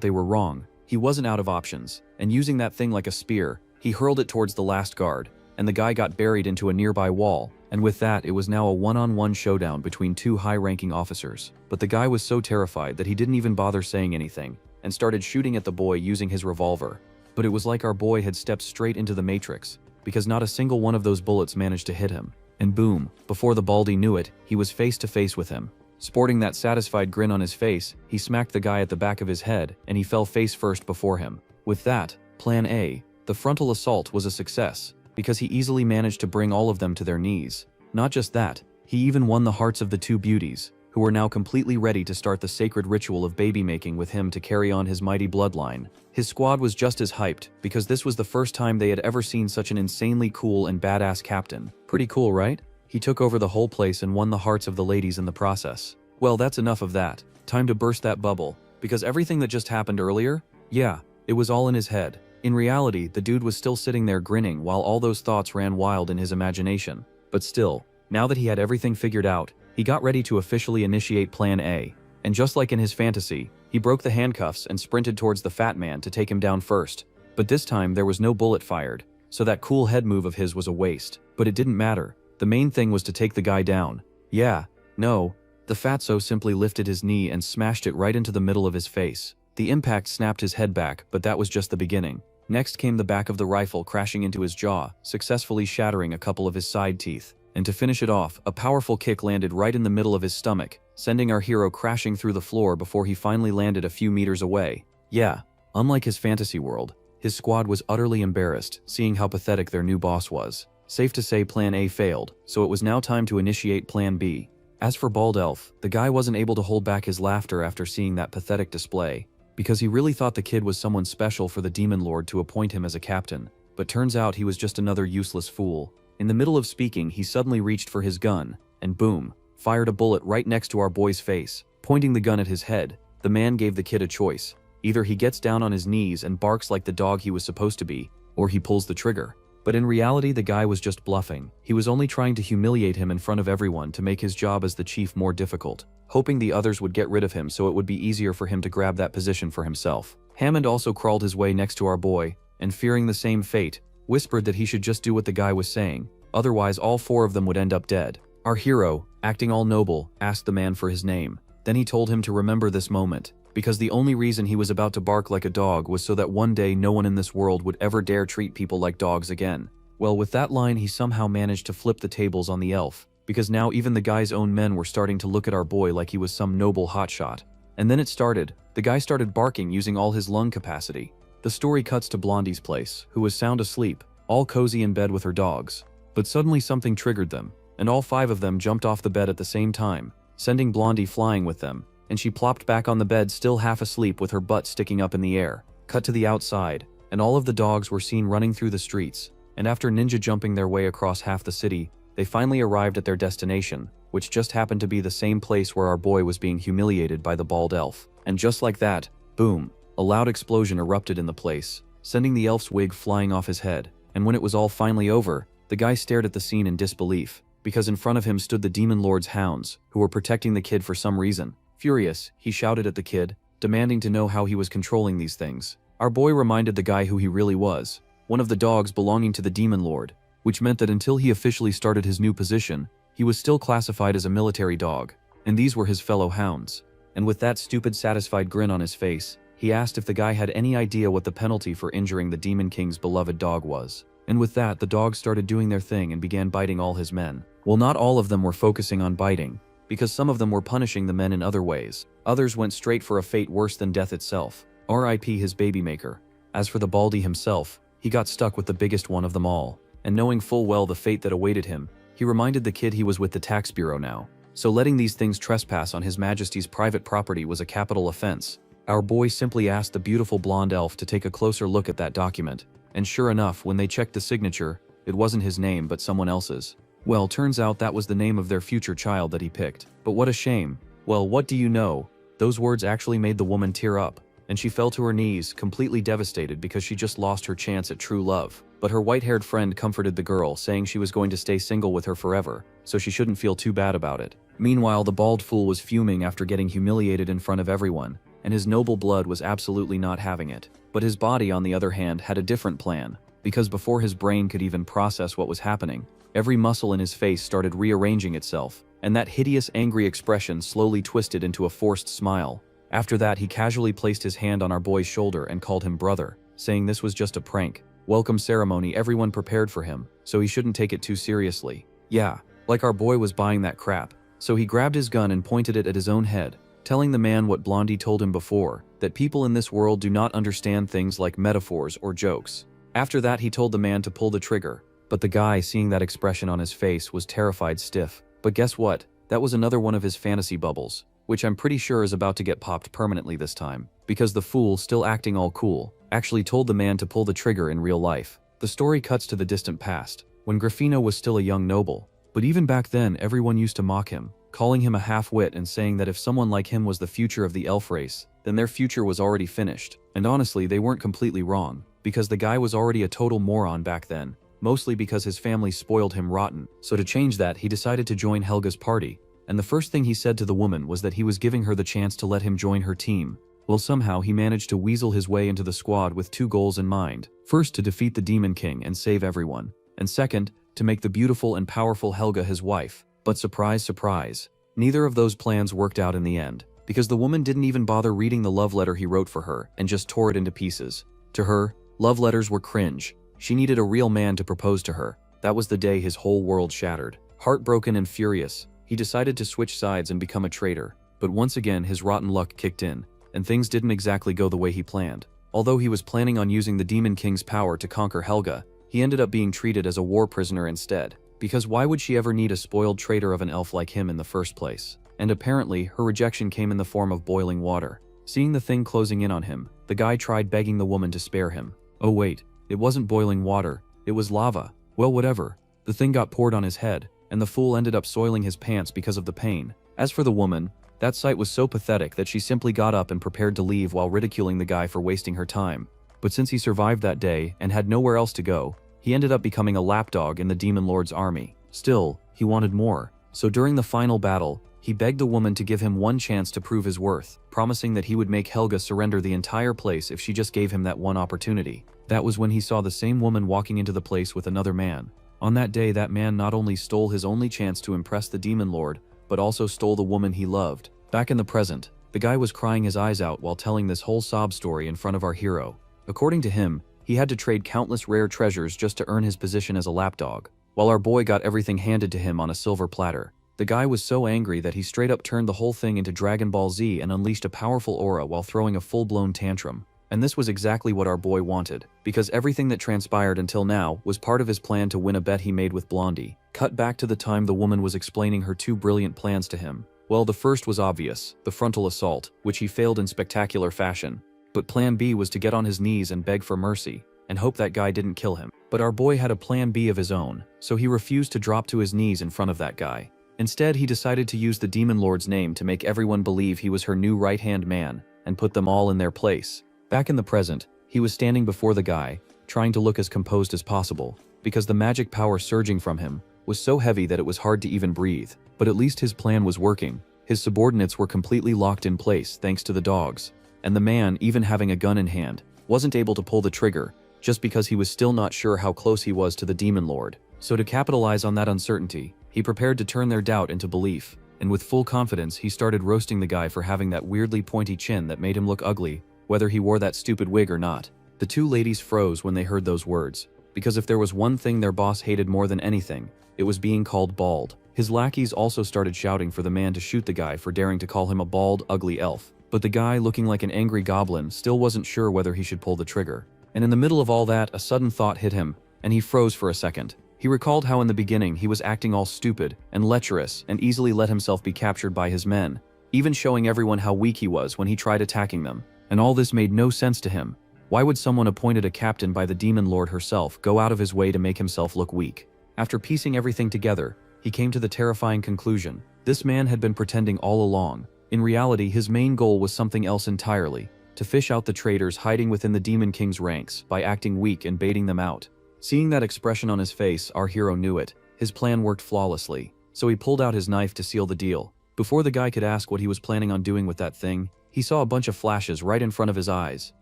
they were wrong. He wasn't out of options, and using that thing like a spear, he hurled it towards the last guard, and the guy got buried into a nearby wall, and with that it was now a one-on-one showdown between 2 high-ranking officers. But the guy was so terrified that he didn't even bother saying anything, and started shooting at the boy using his revolver. But it was like our boy had stepped straight into the Matrix, because not a single one of those bullets managed to hit him. And boom, before the Baldy knew it, he was face to face with him. Sporting that satisfied grin on his face, he smacked the guy at the back of his head, and he fell face first before him. With that, Plan A, the frontal assault, was a success, because he easily managed to bring all of them to their knees. Not just that, he even won the hearts of the 2 beauties, who were now completely ready to start the sacred ritual of baby making with him to carry on his mighty bloodline. His squad was just as hyped, because this was the first time they had ever seen such an insanely cool and badass captain. Pretty cool, right? He took over the whole place and won the hearts of the ladies in the process. Well, that's enough of that. Time to burst that bubble, because everything that just happened earlier, yeah, it was all in his head. In reality, the dude was still sitting there grinning while all those thoughts ran wild in his imagination. But still, now that he had everything figured out, he got ready to officially initiate Plan A. And just like in his fantasy, he broke the handcuffs and sprinted towards the fat man to take him down first. But this time there was no bullet fired, so that cool head move of his was a waste. But it didn't matter. The main thing was to take the guy down. Yeah, no, the fatso simply lifted his knee and smashed it right into the middle of his face. The impact snapped his head back, but that was just the beginning. Next came the back of the rifle crashing into his jaw, successfully shattering a couple of his side teeth. And to finish it off, a powerful kick landed right in the middle of his stomach, sending our hero crashing through the floor before he finally landed a few meters away. Yeah, unlike his fantasy world, his squad was utterly embarrassed, seeing how pathetic their new boss was. Safe to say Plan A failed, so it was now time to initiate Plan B. As for Bald Elf, the guy wasn't able to hold back his laughter after seeing that pathetic display, because he really thought the kid was someone special for the Demon Lord to appoint him as a captain. But turns out he was just another useless fool. In the middle of speaking, he suddenly reached for his gun, and boom, fired a bullet right next to our boy's face. Pointing the gun at his head, the man gave the kid a choice. Either he gets down on his knees and barks like the dog he was supposed to be, or he pulls the trigger. But in reality, the guy was just bluffing. He was only trying to humiliate him in front of everyone to make his job as the chief more difficult, hoping the others would get rid of him so it would be easier for him to grab that position for himself. Hammond also crawled his way next to our boy, and fearing the same fate, whispered that he should just do what the guy was saying, otherwise all 4 of them would end up dead. Our hero, acting all noble, asked the man for his name. Then he told him to remember this moment, because the only reason he was about to bark like a dog was so that one day no one in this world would ever dare treat people like dogs again. Well, with that line he somehow managed to flip the tables on the elf, because now even the guy's own men were starting to look at our boy like he was some noble hotshot. And then it started. The guy started barking using all his lung capacity. The story cuts to Blondie's place, who was sound asleep, all cozy in bed with her dogs. But suddenly something triggered them, and all 5 of them jumped off the bed at the same time, sending Blondie flying with them, and she plopped back on the bed still half asleep with her butt sticking up in the air. Cut to the outside, and all of the dogs were seen running through the streets, and after ninja jumping their way across half the city, they finally arrived at their destination, which just happened to be the same place where our boy was being humiliated by the bald elf. And just like that, boom, a loud explosion erupted in the place, sending the elf's wig flying off his head. And when it was all finally over, the guy stared at the scene in disbelief, because in front of him stood the Demon Lord's hounds, who were protecting the kid for some reason. Furious, he shouted at the kid, demanding to know how he was controlling these things. Our boy reminded the guy who he really was, one of the dogs belonging to the Demon Lord, which meant that until he officially started his new position, he was still classified as a military dog, and these were his fellow hounds. And with that stupid satisfied grin on his face, he asked if the guy had any idea what the penalty for injuring the Demon King's beloved dog was. And with that, the dogs started doing their thing and began biting all his men. Well, not all of them were focusing on biting, because some of them were punishing the men in other ways. Others went straight for a fate worse than death itself. R.I.P. his baby maker. As for the Baldy himself, he got stuck with the biggest one of them all, and knowing full well the fate that awaited him, he reminded the kid he was with the tax bureau now. So letting these things trespass on His Majesty's private property was a capital offense. Our boy simply asked the beautiful blonde elf to take a closer look at that document, and sure enough, when they checked the signature, it wasn't his name but someone else's. Well, turns out that was the name of their future child that he picked. But what a shame. Well, what do you know? Those words actually made the woman tear up. and she fell to her knees, completely devastated because she just lost her chance at true love. But her white-haired friend comforted the girl, saying she was going to stay single with her forever, so she shouldn't feel too bad about it. Meanwhile, the bald fool was fuming after getting humiliated in front of everyone, and his noble blood was absolutely not having it. But his body, on the other hand, had a different plan, because before his brain could even process what was happening, every muscle in his face started rearranging itself, and that hideous angry expression slowly twisted into a forced smile. After that, he casually placed his hand on our boy's shoulder and called him brother, saying this was just a prank. Welcome ceremony everyone prepared for him, so he shouldn't take it too seriously. Yeah, like our boy was buying that crap. So he grabbed his gun and pointed it at his own head, telling the man what Blondie told him before, that people in this world do not understand things like metaphors or jokes. After that, he told the man to pull the trigger, but the guy, seeing that expression on his face, was terrified stiff. But guess what? That was another one of his fantasy bubbles, which I'm pretty sure is about to get popped permanently this time, because the fool, still acting all cool, actually told the man to pull the trigger in real life. The story cuts to the distant past, when Grafino was still a young noble, but even back then everyone used to mock him, calling him a half-wit and saying that if someone like him was the future of the elf race, then their future was already finished. And honestly, they weren't completely wrong, because the guy was already a total moron back then, mostly because his family spoiled him rotten. So to change that, he decided to join Helga's party, and the first thing he said to the woman was that he was giving her the chance to let him join her team. Well, somehow he managed to weasel his way into the squad with two goals in mind. First, to defeat the Demon King and save everyone, and second, to make the beautiful and powerful Helga his wife. But surprise, surprise, neither of those plans worked out in the end, because the woman didn't even bother reading the love letter he wrote for her and just tore it into pieces. To her, love letters were cringe. She needed a real man to propose to her. That was the day his whole world shattered. Heartbroken and furious, he decided to switch sides and become a traitor. But once again, his rotten luck kicked in, and things didn't exactly go the way he planned. Although he was planning on using the Demon King's power to conquer Helga, he ended up being treated as a war prisoner instead, because why would she ever need a spoiled traitor of an elf like him in the first place? And apparently, her rejection came in the form of boiling water. Seeing the thing closing in on him, the guy tried begging the woman to spare him. Oh wait, it wasn't boiling water, it was lava. Well, whatever. The thing got poured on his head, and the fool ended up soiling his pants because of the pain. As for the woman, that sight was so pathetic that she simply got up and prepared to leave while ridiculing the guy for wasting her time. But since he survived that day and had nowhere else to go, he ended up becoming a lapdog in the Demon Lord's army. Still, he wanted more. So during the final battle, he begged the woman to give him one chance to prove his worth, promising that he would make Helga surrender the entire place if she just gave him that one opportunity. That was when he saw the same woman walking into the place with another man. On that day, that man not only stole his only chance to impress the Demon Lord, but also stole the woman he loved. Back in the present, the guy was crying his eyes out while telling this whole sob story in front of our hero. According to him, he had to trade countless rare treasures just to earn his position as a lapdog, while our boy got everything handed to him on a silver platter. The guy was so angry that he straight up turned the whole thing into Dragon Ball Z and unleashed a powerful aura while throwing a full-blown tantrum. And this was exactly what our boy wanted, because everything that transpired until now was part of his plan to win a bet he made with Blondie. Cut back to the time the woman was explaining her two brilliant plans to him. Well, the first was obvious, the frontal assault, which he failed in spectacular fashion. But plan B was to get on his knees and beg for mercy, and hope that guy didn't kill him. But our boy had a plan B of his own, so he refused to drop to his knees in front of that guy. Instead, he decided to use the Demon Lord's name to make everyone believe he was her new right-hand man, and put them all in their place. Back in the present, he was standing before the guy, trying to look as composed as possible, because the magic power surging from him was so heavy that it was hard to even breathe. But at least his plan was working. His subordinates were completely locked in place thanks to the dogs, and the man, even having a gun in hand, wasn't able to pull the trigger, just because he was still not sure how close he was to the Demon Lord. So to capitalize on that uncertainty, he prepared to turn their doubt into belief, and with full confidence he started roasting the guy for having that weirdly pointy chin that made him look ugly, whether he wore that stupid wig or not. The two ladies froze when they heard those words, because if there was one thing their boss hated more than anything, it was being called bald. His lackeys also started shouting for the man to shoot the guy for daring to call him a bald, ugly elf. But the guy, looking like an angry goblin, still wasn't sure whether he should pull the trigger. And in the middle of all that, a sudden thought hit him, and he froze for a second. He recalled how in the beginning he was acting all stupid and lecherous and easily let himself be captured by his men, even showing everyone how weak he was when he tried attacking them. And all this made no sense to him. Why would someone appointed a captain by the Demon Lord herself go out of his way to make himself look weak? After piecing everything together, he came to the terrifying conclusion. This man had been pretending all along. In reality, his main goal was something else entirely: to fish out the traitors hiding within the Demon King's ranks by acting weak and baiting them out. Seeing that expression on his face, our hero knew it. His plan worked flawlessly, so he pulled out his knife to seal the deal. Before the guy could ask what he was planning on doing with that thing, he saw a bunch of flashes right in front of his eyes.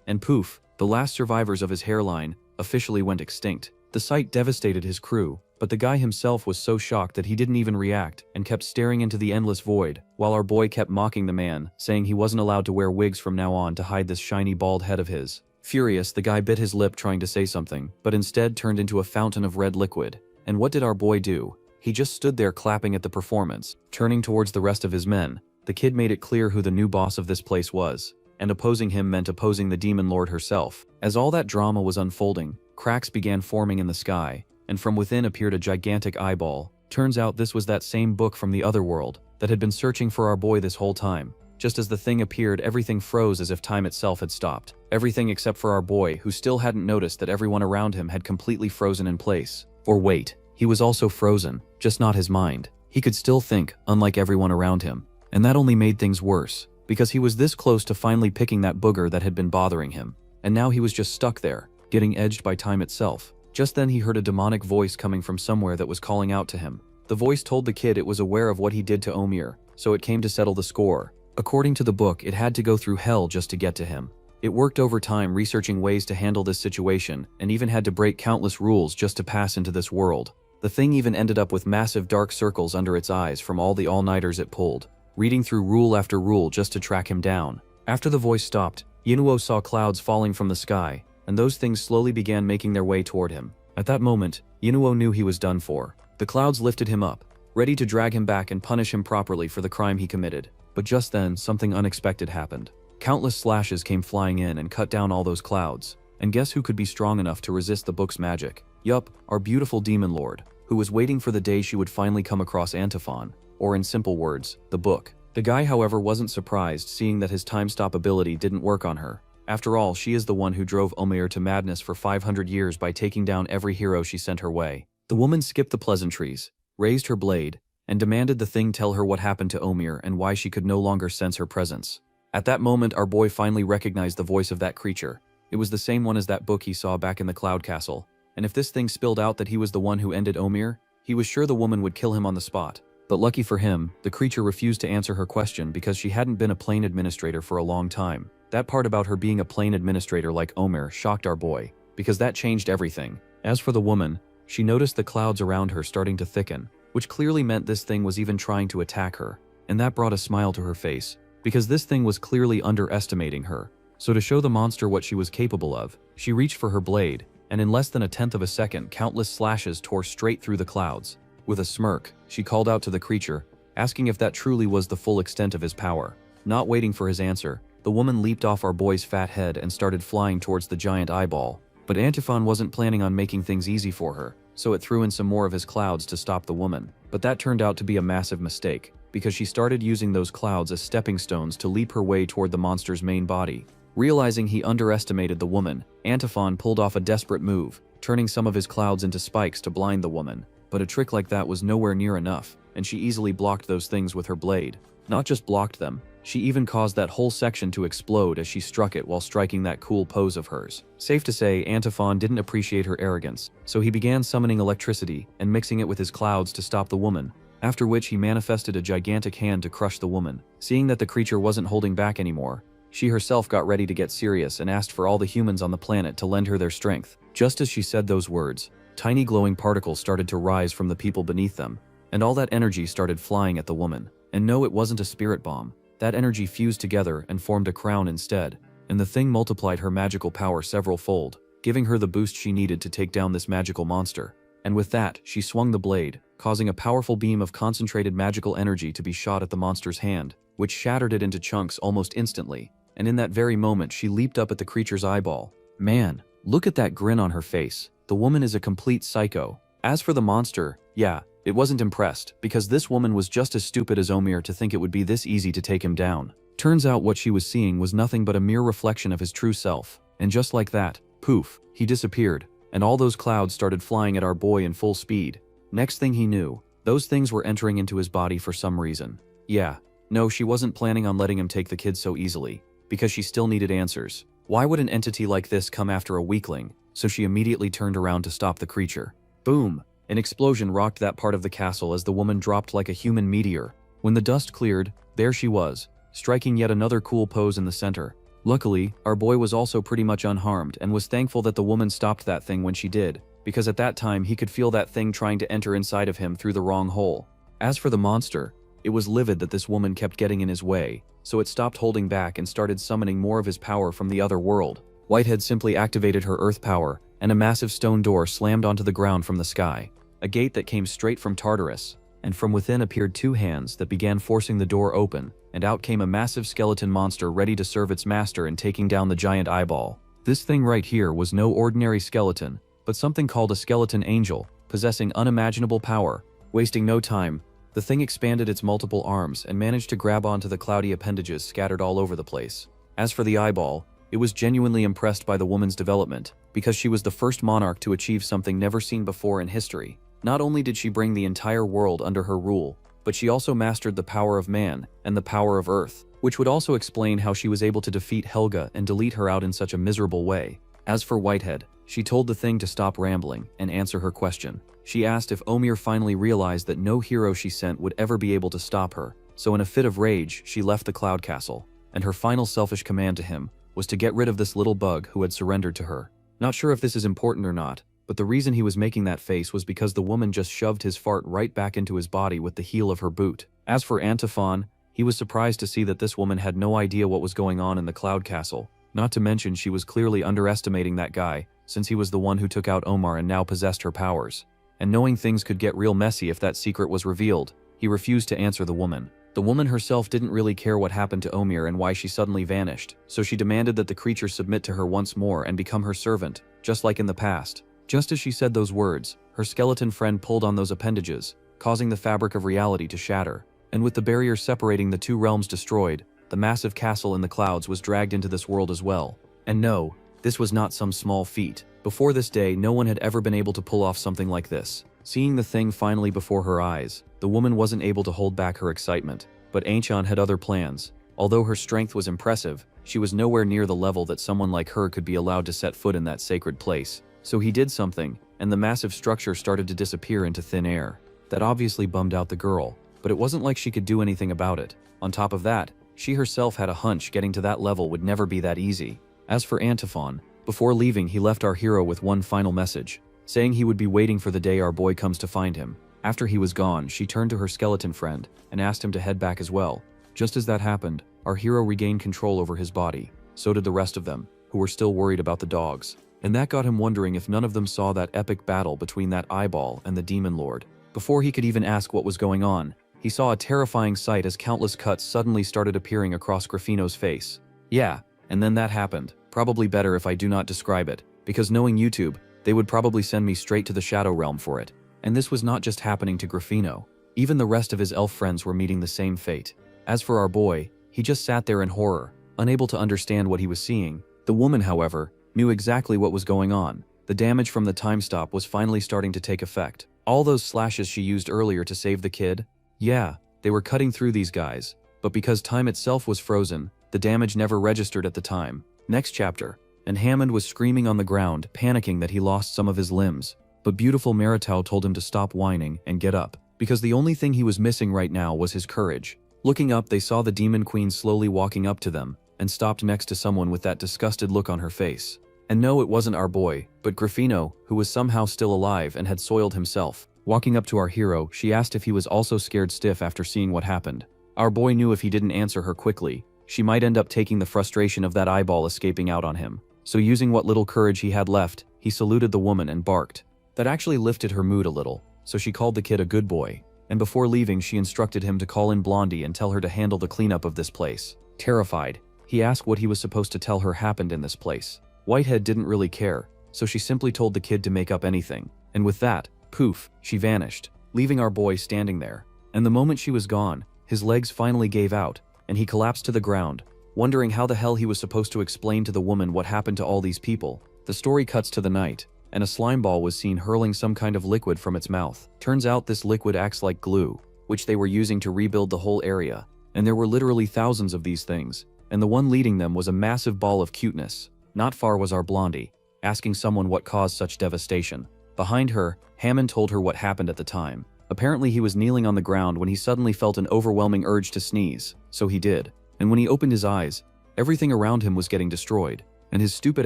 And poof, the last survivors of his hairline officially went extinct. The sight devastated his crew, but the guy himself was so shocked that he didn't even react and kept staring into the endless void, while our boy kept mocking the man, saying he wasn't allowed to wear wigs from now on to hide this shiny bald head of his. Furious, the guy bit his lip trying to say something, but instead turned into a fountain of red liquid. And what did our boy do? He just stood there clapping at the performance. Turning towards the rest of his men, the kid made it clear who the new boss of this place was, and opposing him meant opposing the Demon Lord herself. As all that drama was unfolding, cracks began forming in the sky, and from within appeared a gigantic eyeball. Turns out this was that same book from the other world that had been searching for our boy this whole time. Just as the thing appeared, everything froze as if time itself had stopped. Everything except for our boy, who still hadn't noticed that everyone around him had completely frozen in place. Or wait, he was also frozen, just not his mind. He could still think, unlike everyone around him. And that only made things worse, because he was this close to finally picking that booger that had been bothering him. And now he was just stuck there, getting edged by time itself. Just then he heard a demonic voice coming from somewhere that was calling out to him. The voice told the kid it was aware of what he did to Omir, so it came to settle the score. According to the book, it had to go through hell just to get to him. It worked over time researching ways to handle this situation, and even had to break countless rules just to pass into this world. The thing even ended up with massive dark circles under its eyes from all the all-nighters it pulled, reading through rule after rule just to track him down. After the voice stopped, Yinuo saw clouds falling from the sky, and those things slowly began making their way toward him. At that moment, Yinuo knew he was done for. The clouds lifted him up, ready to drag him back and punish him properly for the crime he committed. But just then, something unexpected happened. Countless slashes came flying in and cut down all those clouds. And guess who could be strong enough to resist the book's magic? Yup, our beautiful Demon Lord, who was waiting for the day she would finally come across Antiphon, or in simple words, the book. The guy, however, wasn't surprised, seeing that his time-stop ability didn't work on her. After all, she is the one who drove Omer to madness for 500 years by taking down every hero she sent her way. The woman skipped the pleasantries, raised her blade, and demanded the thing tell her what happened to Omer and why she could no longer sense her presence. At that moment, our boy finally recognized the voice of that creature. It was the same one as that book he saw back in the Cloud Castle, and if this thing spilled out that he was the one who ended Omer, he was sure the woman would kill him on the spot. But lucky for him, the creature refused to answer her question because she hadn't been a plane administrator for a long time. That part about her being a plane administrator like Omer shocked our boy, because that changed everything. As for the woman, she noticed the clouds around her starting to thicken, which clearly meant this thing was even trying to attack her, and that brought a smile to her face, because this thing was clearly underestimating her. So to show the monster what she was capable of, she reached for her blade, and in less than a tenth of a second, countless slashes tore straight through the clouds. With a smirk, she called out to the creature, asking if that truly was the full extent of his power. Not waiting for his answer, the woman leaped off our boy's fat head and started flying towards the giant eyeball. But Antiphon wasn't planning on making things easy for her, so it threw in some more of his clouds to stop the woman. But that turned out to be a massive mistake, because she started using those clouds as stepping stones to leap her way toward the monster's main body. Realizing he underestimated the woman, Antiphon pulled off a desperate move, turning some of his clouds into spikes to blind the woman. But a trick like that was nowhere near enough, and she easily blocked those things with her blade. Not just blocked them, she even caused that whole section to explode as she struck it while striking that cool pose of hers. Safe to say, Antiphon didn't appreciate her arrogance, so he began summoning electricity and mixing it with his clouds to stop the woman, after which he manifested a gigantic hand to crush the woman. Seeing that the creature wasn't holding back anymore, she herself got ready to get serious and asked for all the humans on the planet to lend her their strength. Just as she said those words, tiny glowing particles started to rise from the people beneath them, and all that energy started flying at the woman. And no, it wasn't a spirit bomb. That energy fused together and formed a crown instead, and the thing multiplied her magical power several-fold, giving her the boost she needed to take down this magical monster. And with that, she swung the blade, causing a powerful beam of concentrated magical energy to be shot at the monster's hand, which shattered it into chunks almost instantly. And in that very moment, she leaped up at the creature's eyeball. Man, look at that grin on her face. The woman is a complete psycho. As for the monster, yeah, it wasn't impressed, because this woman was just as stupid as Omer to think it would be this easy to take him down. Turns out what she was seeing was nothing but a mere reflection of his true self. And just like that, poof, he disappeared, and all those clouds started flying at our boy in full speed. Next thing he knew, those things were entering into his body for some reason. Yeah, no, she wasn't planning on letting him take the kid so easily. because she still needed answers. Why would an entity like this come after a weakling? So she immediately turned around to stop the creature. Boom! An explosion rocked that part of the castle as the woman dropped like a human meteor. When the dust cleared, there she was, striking yet another cool pose in the center. Luckily, our boy was also pretty much unharmed and was thankful that the woman stopped that thing when she did, because at that time he could feel that thing trying to enter inside of him through the wrong hole. As for the monster, it was livid that this woman kept getting in his way, so it stopped holding back and started summoning more of his power from the other world. Whitehead simply activated her earth power, and a massive stone door slammed onto the ground from the sky. A gate that came straight from Tartarus, and from within appeared two hands that began forcing the door open, and out came a massive skeleton monster ready to serve its master in taking down the giant eyeball. This thing right here was no ordinary skeleton, but something called a skeleton angel, possessing unimaginable power. Wasting no time, the thing expanded its multiple arms and managed to grab onto the cloudy appendages scattered all over the place. As for the eyeball, it was genuinely impressed by the woman's development, because she was the first monarch to achieve something never seen before in history. Not only did she bring the entire world under her rule, but she also mastered the power of man and the power of earth, which would also explain how she was able to defeat Helga and delete her out in such a miserable way. As for Whitehead, she told the thing to stop rambling and answer her question. She asked if Omir finally realized that no hero she sent would ever be able to stop her, so in a fit of rage, she left the Cloud Castle, and her final selfish command to him was to get rid of this little bug who had surrendered to her. Not sure if this is important or not, but the reason he was making that face was because the woman just shoved his fart right back into his body with the heel of her boot. As for Antiphon, he was surprised to see that this woman had no idea what was going on in the Cloud Castle, not to mention she was clearly underestimating that guy, since he was the one who took out Omar and now possessed her powers. And knowing things could get real messy if that secret was revealed, he refused to answer the woman. The woman herself didn't really care what happened to Omir and why she suddenly vanished, so she demanded that the creature submit to her once more and become her servant, just like in the past. Just as she said those words, her skeleton friend pulled on those appendages, causing the fabric of reality to shatter. And with the barrier separating the two realms destroyed, the massive castle in the clouds was dragged into this world as well. And no, this was not some small feat. Before this day, no one had ever been able to pull off something like this. Seeing the thing finally before her eyes, the woman wasn't able to hold back her excitement. But Anchan had other plans. Although her strength was impressive, she was nowhere near the level that someone like her could be allowed to set foot in that sacred place. So he did something, and the massive structure started to disappear into thin air. That obviously bummed out the girl, but it wasn't like she could do anything about it. On top of that, she herself had a hunch getting to that level would never be that easy. As for Antiphon, before leaving he left our hero with one final message, saying he would be waiting for the day our boy comes to find him. After he was gone, she turned to her skeleton friend and asked him to head back as well. Just as that happened, our hero regained control over his body. So did the rest of them, who were still worried about the dogs. And that got him wondering if none of them saw that epic battle between that eyeball and the demon lord. Before he could even ask what was going on, he saw a terrifying sight as countless cuts suddenly started appearing across Grafino's face. Yeah, and then that happened. Probably better if I do not describe it, because knowing YouTube, they would probably send me straight to the Shadow Realm for it. And this was not just happening to Grafino. Even the rest of his elf friends were meeting the same fate. As for our boy, he just sat there in horror, unable to understand what he was seeing. The woman, however, knew exactly what was going on. The damage from the time stop was finally starting to take effect. All those slashes she used earlier to save the kid, yeah, they were cutting through these guys. But because time itself was frozen, the damage never registered at the time. Next chapter, and Hammond was screaming on the ground, panicking that he lost some of his limbs. But beautiful Maritau told him to stop whining and get up, because the only thing he was missing right now was his courage. Looking up, they saw the Demon Queen slowly walking up to them, and stopped next to someone with that disgusted look on her face. And no, it wasn't our boy, but Grafino, who was somehow still alive and had soiled himself. Walking up to our hero, she asked if he was also scared stiff after seeing what happened. Our boy knew if he didn't answer her quickly, she might end up taking the frustration of that eyeball escaping out on him. So using what little courage he had left, he saluted the woman and barked. That actually lifted her mood a little, so she called the kid a good boy. And before leaving, she instructed him to call in Blondie and tell her to handle the cleanup of this place. Terrified, he asked what he was supposed to tell her happened in this place. Whitehead didn't really care, so she simply told the kid to make up anything. And with that, poof, she vanished, leaving our boy standing there. And the moment she was gone, his legs finally gave out, and he collapsed to the ground, wondering how the hell he was supposed to explain to the woman what happened to all these people. The story cuts to the night, and a slime ball was seen hurling some kind of liquid from its mouth. Turns out this liquid acts like glue, which they were using to rebuild the whole area, and there were literally thousands of these things. and the one leading them was a massive ball of cuteness. Not far was our Blondie, asking someone what caused such devastation. Behind her, Hammond told her what happened at the time. Apparently he was kneeling on the ground when he suddenly felt an overwhelming urge to sneeze, so he did. And when he opened his eyes, everything around him was getting destroyed, and his stupid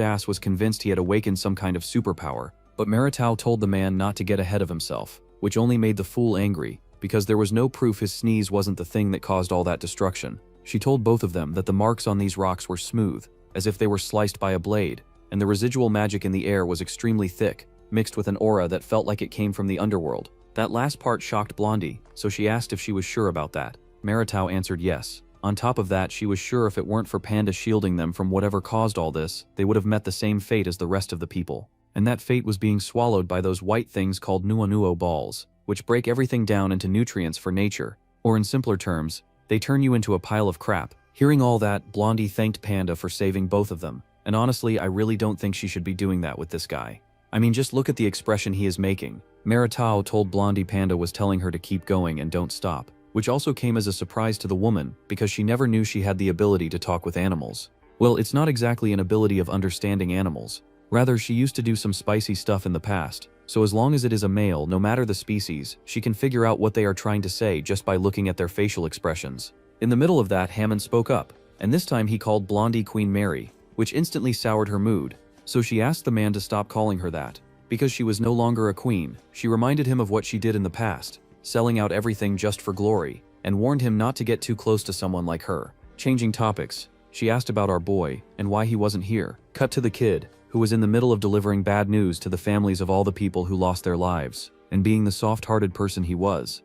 ass was convinced he had awakened some kind of superpower. But Maritao told the man not to get ahead of himself, which only made the fool angry, because there was no proof his sneeze wasn't the thing that caused all that destruction. She told both of them that the marks on these rocks were smooth, as if they were sliced by a blade, and the residual magic in the air was extremely thick, mixed with an aura that felt like it came from the underworld. That last part shocked Blondie, so she asked if she was sure about that. Maritao answered yes. On top of that, she was sure if it weren't for Panda shielding them from whatever caused all this, they would have met the same fate as the rest of the people. And that fate was being swallowed by those white things called nuo balls, which break everything down into nutrients for nature. Or in simpler terms, they turn you into a pile of crap. Hearing all that, Blondie thanked Panda for saving both of them. And honestly, I really don't think she should be doing that with this guy. I mean, just look at the expression he is making. Maritao told Blondie Panda was telling her to keep going and don't stop, which also came as a surprise to the woman because she never knew she had the ability to talk with animals. Well, it's not exactly an ability of understanding animals. Rather, she used to do some spicy stuff in the past, so as long as it is a male, no matter the species, she can figure out what they are trying to say just by looking at their facial expressions. In the middle of that, Hammond spoke up, and this time he called Blondie Queen Mary, which instantly soured her mood, so she asked the man to stop calling her that. Because she was no longer a queen, she reminded him of what she did in the past, selling out everything just for glory, and warned him not to get too close to someone like her. Changing topics, she asked about our boy and why he wasn't here. Cut to the kid, who was in the middle of delivering bad news to the families of all the people who lost their lives, and being the soft-hearted person he was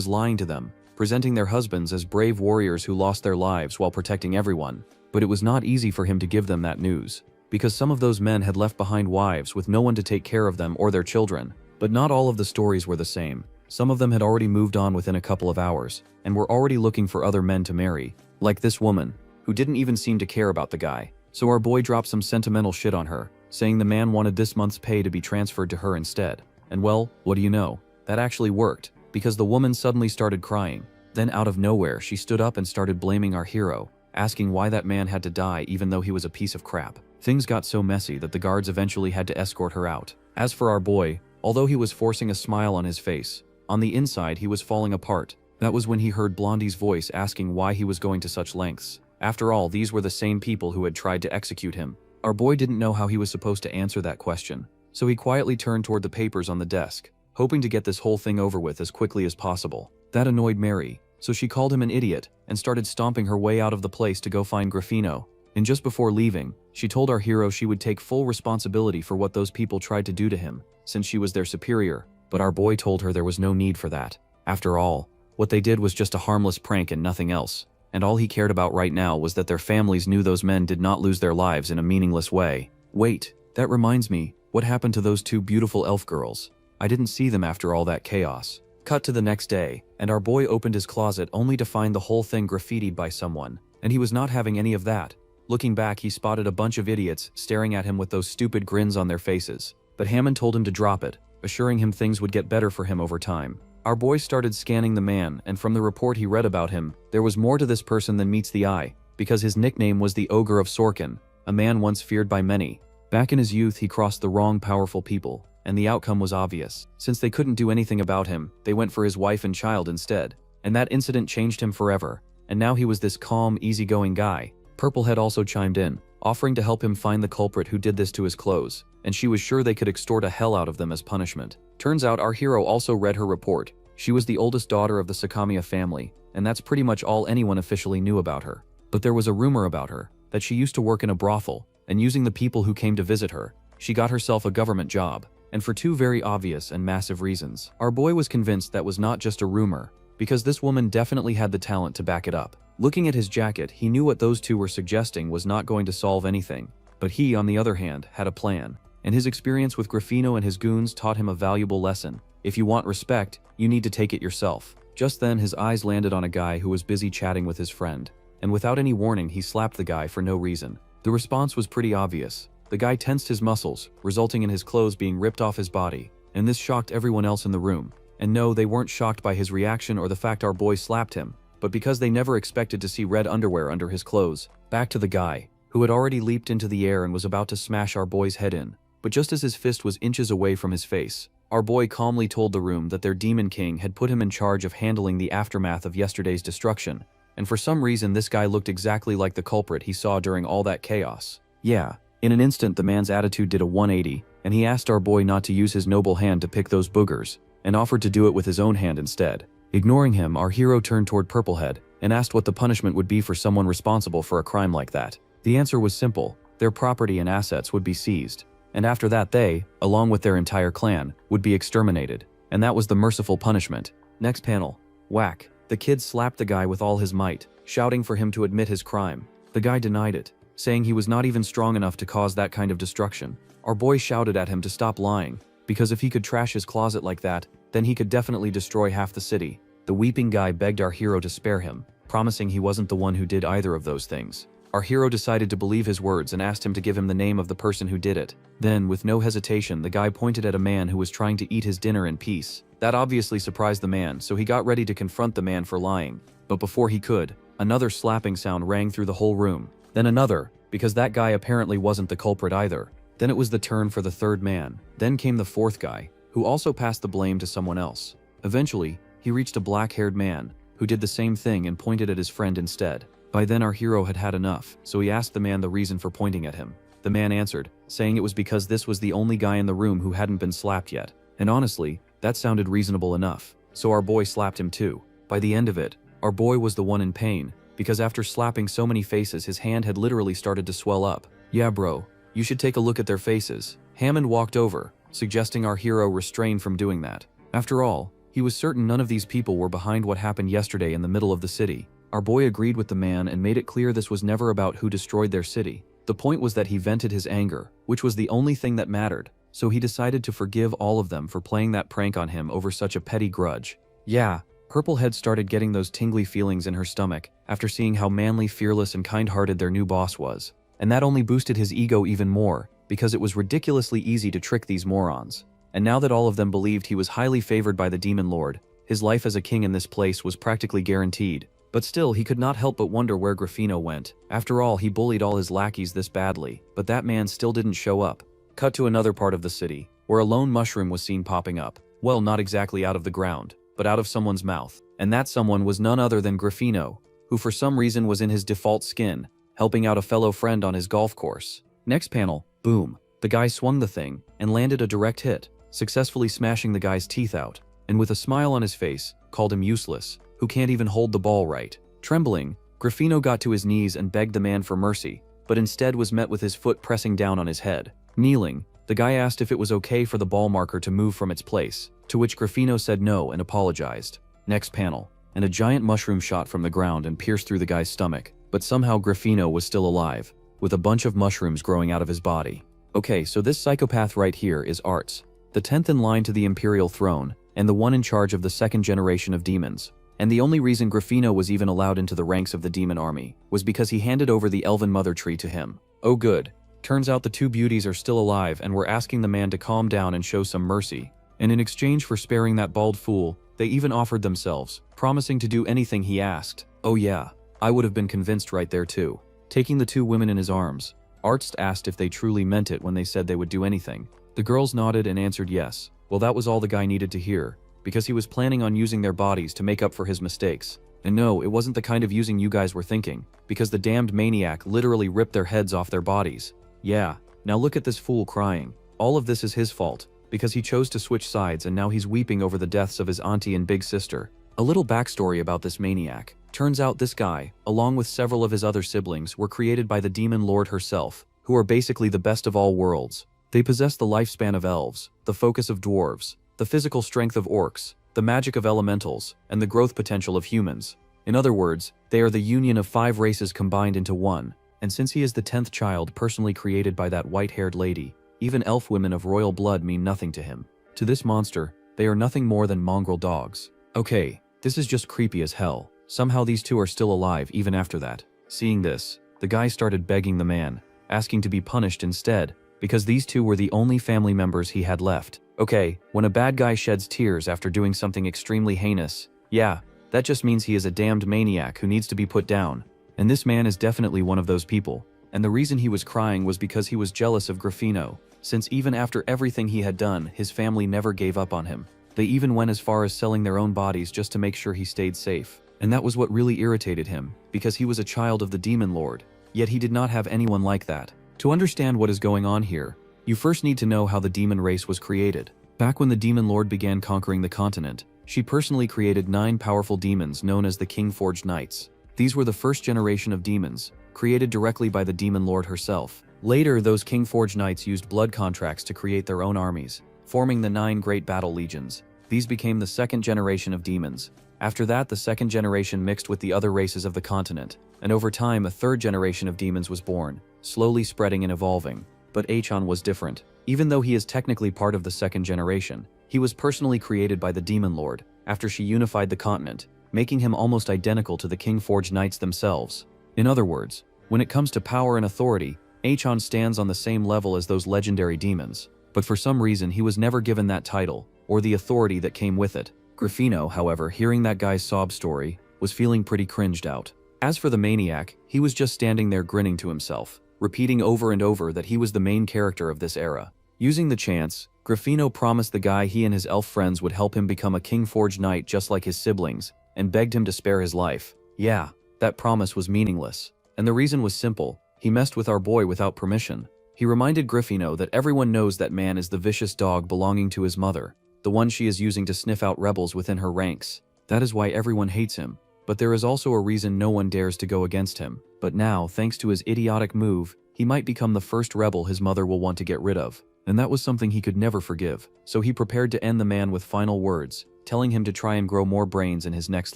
lying to them, presenting their husbands as brave warriors who lost their lives while protecting everyone. But it was not easy for him to give them that news, because some of those men had left behind wives with no one to take care of them or their children. But not all of the stories were the same. Some of them had already moved on within a couple of hours, and were already looking for other men to marry, like this woman, who didn't even seem to care about the guy. So our boy dropped some sentimental shit on her, saying the man wanted this month's pay to be transferred to her instead. And well, what do you know? That actually worked, because the woman suddenly started crying. Then out of nowhere, she stood up and started blaming our hero, asking why that man had to die even though he was a piece of crap. Things got so messy that the guards eventually had to escort her out. As for our boy, although he was forcing a smile on his face, on the inside he was falling apart. That was when he heard Blondie's voice asking why he was going to such lengths. After all, these were the same people who had tried to execute him. Our boy didn't know how he was supposed to answer that question, so he quietly turned toward the papers on the desk, hoping to get this whole thing over with as quickly as possible. That annoyed Mary, so she called him an idiot and started stomping her way out of the place to go find Grafino. And just before leaving, she told our hero she would take full responsibility for what those people tried to do to him, since she was their superior. But our boy told her there was no need for that. After all, what they did was just a harmless prank and nothing else. And all he cared about right now was that their families knew those men did not lose their lives in a meaningless way. Wait, that reminds me, what happened to those two beautiful elf girls? I didn't see them after all that chaos. Cut to the next day, and our boy opened his closet only to find the whole thing graffitied by someone, and he was not having any of that. Looking back, he spotted a bunch of idiots staring at him with those stupid grins on their faces. But Hammond told him to drop it, assuring him things would get better for him over time. Our boy started scanning the man, and from the report he read about him, there was more to this person than meets the eye, because his nickname was the Ogre of Sorkin, a man once feared by many. Back in his youth, he crossed the wrong powerful people, and the outcome was obvious. Since they couldn't do anything about him, they went for his wife and child instead. And that incident changed him forever, and now he was this calm, easygoing guy. Purplehead also chimed in, offering to help him find the culprit who did this to his clothes, and she was sure they could extort a hell out of them as punishment. Turns out our hero also read her report. She was the oldest daughter of the Sakamiya family, and that's pretty much all anyone officially knew about her. But there was a rumor about her, that she used to work in a brothel, and using the people who came to visit her, she got herself a government job. And for two very obvious and massive reasons. Our boy was convinced that was not just a rumor, because this woman definitely had the talent to back it up. Looking at his jacket, he knew what those two were suggesting was not going to solve anything. But he, on the other hand, had a plan. And his experience with Grafino and his goons taught him a valuable lesson. If you want respect, you need to take it yourself. Just then, his eyes landed on a guy who was busy chatting with his friend. And without any warning, he slapped the guy for no reason. The response was pretty obvious. The guy tensed his muscles, resulting in his clothes being ripped off his body. And this shocked everyone else in the room. And no, they weren't shocked by his reaction or the fact our boy slapped him, but because they never expected to see red underwear under his clothes. Back to the guy, who had already leaped into the air and was about to smash our boy's head in. But just as his fist was inches away from his face, our boy calmly told the room that their demon king had put him in charge of handling the aftermath of yesterday's destruction, and for some reason this guy looked exactly like the culprit he saw during all that chaos. Yeah, in an instant the man's attitude did a 180, and he asked our boy not to use his noble hand to pick those boogers, and offered to do it with his own hand instead. Ignoring him, our hero turned toward Purplehead and asked what the punishment would be for someone responsible for a crime like that. The answer was simple: their property and assets would be seized, and after that they, along with their entire clan, would be exterminated, and that was the merciful punishment. Next panel. Whack. The kid slapped the guy with all his might, shouting for him to admit his crime. The guy denied it, saying he was not even strong enough to cause that kind of destruction. Our boy shouted at him to stop lying, because if he could trash his closet like that, then he could definitely destroy half the city. The weeping guy begged our hero to spare him, promising he wasn't the one who did either of those things. Our hero decided to believe his words and asked him to give him the name of the person who did it. Then, with no hesitation, the guy pointed at a man who was trying to eat his dinner in peace. That obviously surprised the man, so he got ready to confront the man for lying. But before he could, another slapping sound rang through the whole room. Then another, because that guy apparently wasn't the culprit either. Then it was the turn for the third man. Then came the fourth guy, who also passed the blame to someone else. Eventually, he reached a black-haired man, who did the same thing and pointed at his friend instead. By then our hero had had enough, so he asked the man the reason for pointing at him. The man answered, saying it was because this was the only guy in the room who hadn't been slapped yet. And honestly, that sounded reasonable enough, so our boy slapped him too. By the end of it, our boy was the one in pain, because after slapping so many faces his hand had literally started to swell up. Yeah bro, you should take a look at their faces. Hammond walked over, suggesting our hero refrain from doing that. After all, he was certain none of these people were behind what happened yesterday in the middle of the city. Our boy agreed with the man and made it clear this was never about who destroyed their city. The point was that he vented his anger, which was the only thing that mattered, so he decided to forgive all of them for playing that prank on him over such a petty grudge. Yeah, Purplehead started getting those tingly feelings in her stomach after seeing how manly, fearless, and kind-hearted their new boss was. And that only boosted his ego even more, because it was ridiculously easy to trick these morons. And now that all of them believed he was highly favored by the Demon Lord, his life as a king in this place was practically guaranteed. But still, he could not help but wonder where Gruffino went. After all, he bullied all his lackeys this badly, but that man still didn't show up. Cut to another part of the city, where a lone mushroom was seen popping up. Well, not exactly out of the ground, but out of someone's mouth. And that someone was none other than Gruffino, who for some reason was in his default skin, helping out a fellow friend on his golf course. Next panel, boom. The guy swung the thing, and landed a direct hit, successfully smashing the guy's teeth out, and with a smile on his face, called him useless. Who can't even hold the ball right. Trembling, Gruffino got to his knees and begged the man for mercy, but instead was met with his foot pressing down on his head. Kneeling, the guy asked if it was okay for the ball marker to move from its place, to which Gruffino said no and apologized. Next panel, and a giant mushroom shot from the ground and pierced through the guy's stomach, but somehow Gruffino was still alive, with a bunch of mushrooms growing out of his body. Okay, so this psychopath right here is Arts, the 10th in line to the Imperial throne, and the one in charge of the second generation of demons. And the only reason Gruffino was even allowed into the ranks of the demon army was because he handed over the elven mother tree to him. Oh good. Turns out the two beauties are still alive and were asking the man to calm down and show some mercy. And in exchange for sparing that bald fool, they even offered themselves, promising to do anything he asked. Oh yeah, I would have been convinced right there too. Taking the two women in his arms, Arzt asked if they truly meant it when they said they would do anything. The girls nodded and answered yes. Well, that was all the guy needed to hear, because he was planning on using their bodies to make up for his mistakes. And no, it wasn't the kind of using you guys were thinking, because the damned maniac literally ripped their heads off their bodies. Yeah, now look at this fool crying. All of this is his fault, because he chose to switch sides and now he's weeping over the deaths of his auntie and big sister. A little backstory about this maniac. Turns out this guy, along with several of his other siblings, were created by the Demon Lord herself, who are basically the best of all worlds. They possess the lifespan of elves, the focus of dwarves, the physical strength of orcs, the magic of elementals, and the growth potential of humans. In other words, they are the union of 5 races combined into one, and since he is the 10th child personally created by that white-haired lady, even elf women of royal blood mean nothing to him. To this monster, they are nothing more than mongrel dogs. Okay, this is just creepy as hell. Somehow these two are still alive even after that. Seeing this, the guy started begging the man, asking to be punished instead, because these two were the only family members he had left. Okay, when a bad guy sheds tears after doing something extremely heinous, yeah, that just means he is a damned maniac who needs to be put down. And this man is definitely one of those people. And the reason he was crying was because he was jealous of Grafino, since even after everything he had done, his family never gave up on him. They even went as far as selling their own bodies just to make sure he stayed safe. And that was what really irritated him, because he was a child of the Demon Lord. Yet he did not have anyone like that. To understand what is going on here, you first need to know how the demon race was created. Back when the Demon Lord began conquering the continent, she personally created 9 powerful demons known as the King-Forged Knights. These were the first generation of demons, created directly by the Demon Lord herself. Later, those King-Forged Knights used blood contracts to create their own armies, forming the 9 Great Battle Legions. These became the second generation of demons. After that, the second generation mixed with the other races of the continent, and over time a third generation of demons was born, slowly spreading and evolving. But Achan was different. Even though he is technically part of the second generation, he was personally created by the Demon Lord, after she unified the continent, making him almost identical to the King-Forged Knights themselves. In other words, when it comes to power and authority, Achan stands on the same level as those legendary demons. But for some reason he was never given that title, or the authority that came with it. Grafino, however, hearing that guy's sob story, was feeling pretty cringed out. As for the maniac, he was just standing there grinning to himself, repeating over and over that he was the main character of this era. Using the chance, Grafino promised the guy he and his elf friends would help him become a King-Forged Knight just like his siblings, and begged him to spare his life. Yeah, that promise was meaningless. And the reason was simple: he messed with our boy without permission. He reminded Grafino that everyone knows that man is the vicious dog belonging to his mother, the one she is using to sniff out rebels within her ranks. That is why everyone hates him. But there is also a reason no one dares to go against him. But now, thanks to his idiotic move, he might become the first rebel his mother will want to get rid of. And that was something he could never forgive. So he prepared to end the man with final words, telling him to try and grow more brains in his next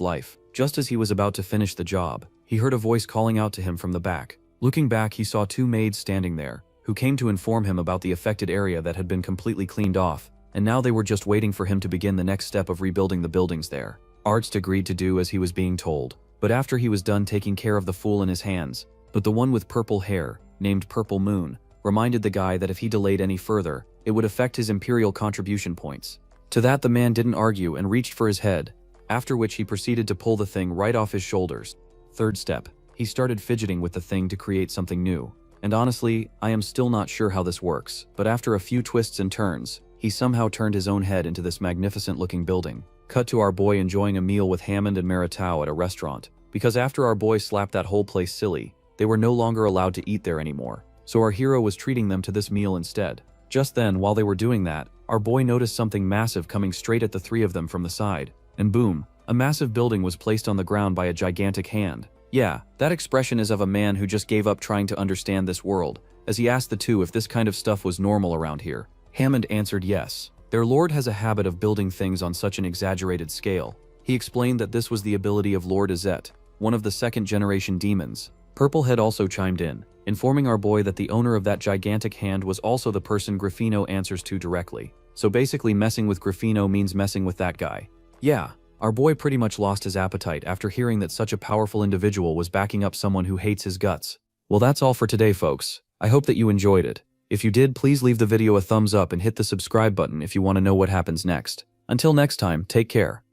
life. Just as he was about to finish the job, he heard a voice calling out to him from the back. Looking back, he saw 2 maids standing there, who came to inform him about the affected area that had been completely cleaned off, and now they were just waiting for him to begin the next step of rebuilding the buildings there. Arzt agreed to do as he was being told, but after he was done taking care of the fool in his hands, but the one with purple hair, named Purple Moon, reminded the guy that if he delayed any further, it would affect his imperial contribution points. To that the man didn't argue and reached for his head, after which he proceeded to pull the thing right off his shoulders. Third step, he started fidgeting with the thing to create something new. And honestly, I am still not sure how this works, but after a few twists and turns, he somehow turned his own head into this magnificent-looking building. Cut to our boy enjoying a meal with Hammond and Maritao at a restaurant, because after our boy slapped that whole place silly, they were no longer allowed to eat there anymore. So our hero was treating them to this meal instead. Just then, while they were doing that, our boy noticed something massive coming straight at the 3 of them from the side. And boom, a massive building was placed on the ground by a gigantic hand. Yeah, that expression is of a man who just gave up trying to understand this world, as he asked the 2 if this kind of stuff was normal around here. Hammond answered yes. Their lord has a habit of building things on such an exaggerated scale. He explained that this was the ability of Lord Azet, one of the second-generation demons. Purplehead also chimed in, informing our boy that the owner of that gigantic hand was also the person Grafino answers to directly. So basically messing with Grafino means messing with that guy. Yeah, our boy pretty much lost his appetite after hearing that such a powerful individual was backing up someone who hates his guts. Well, that's all for today, folks. I hope that you enjoyed it. If you did, please leave the video a thumbs up and hit the subscribe button if you want to know what happens next. Until next time, take care.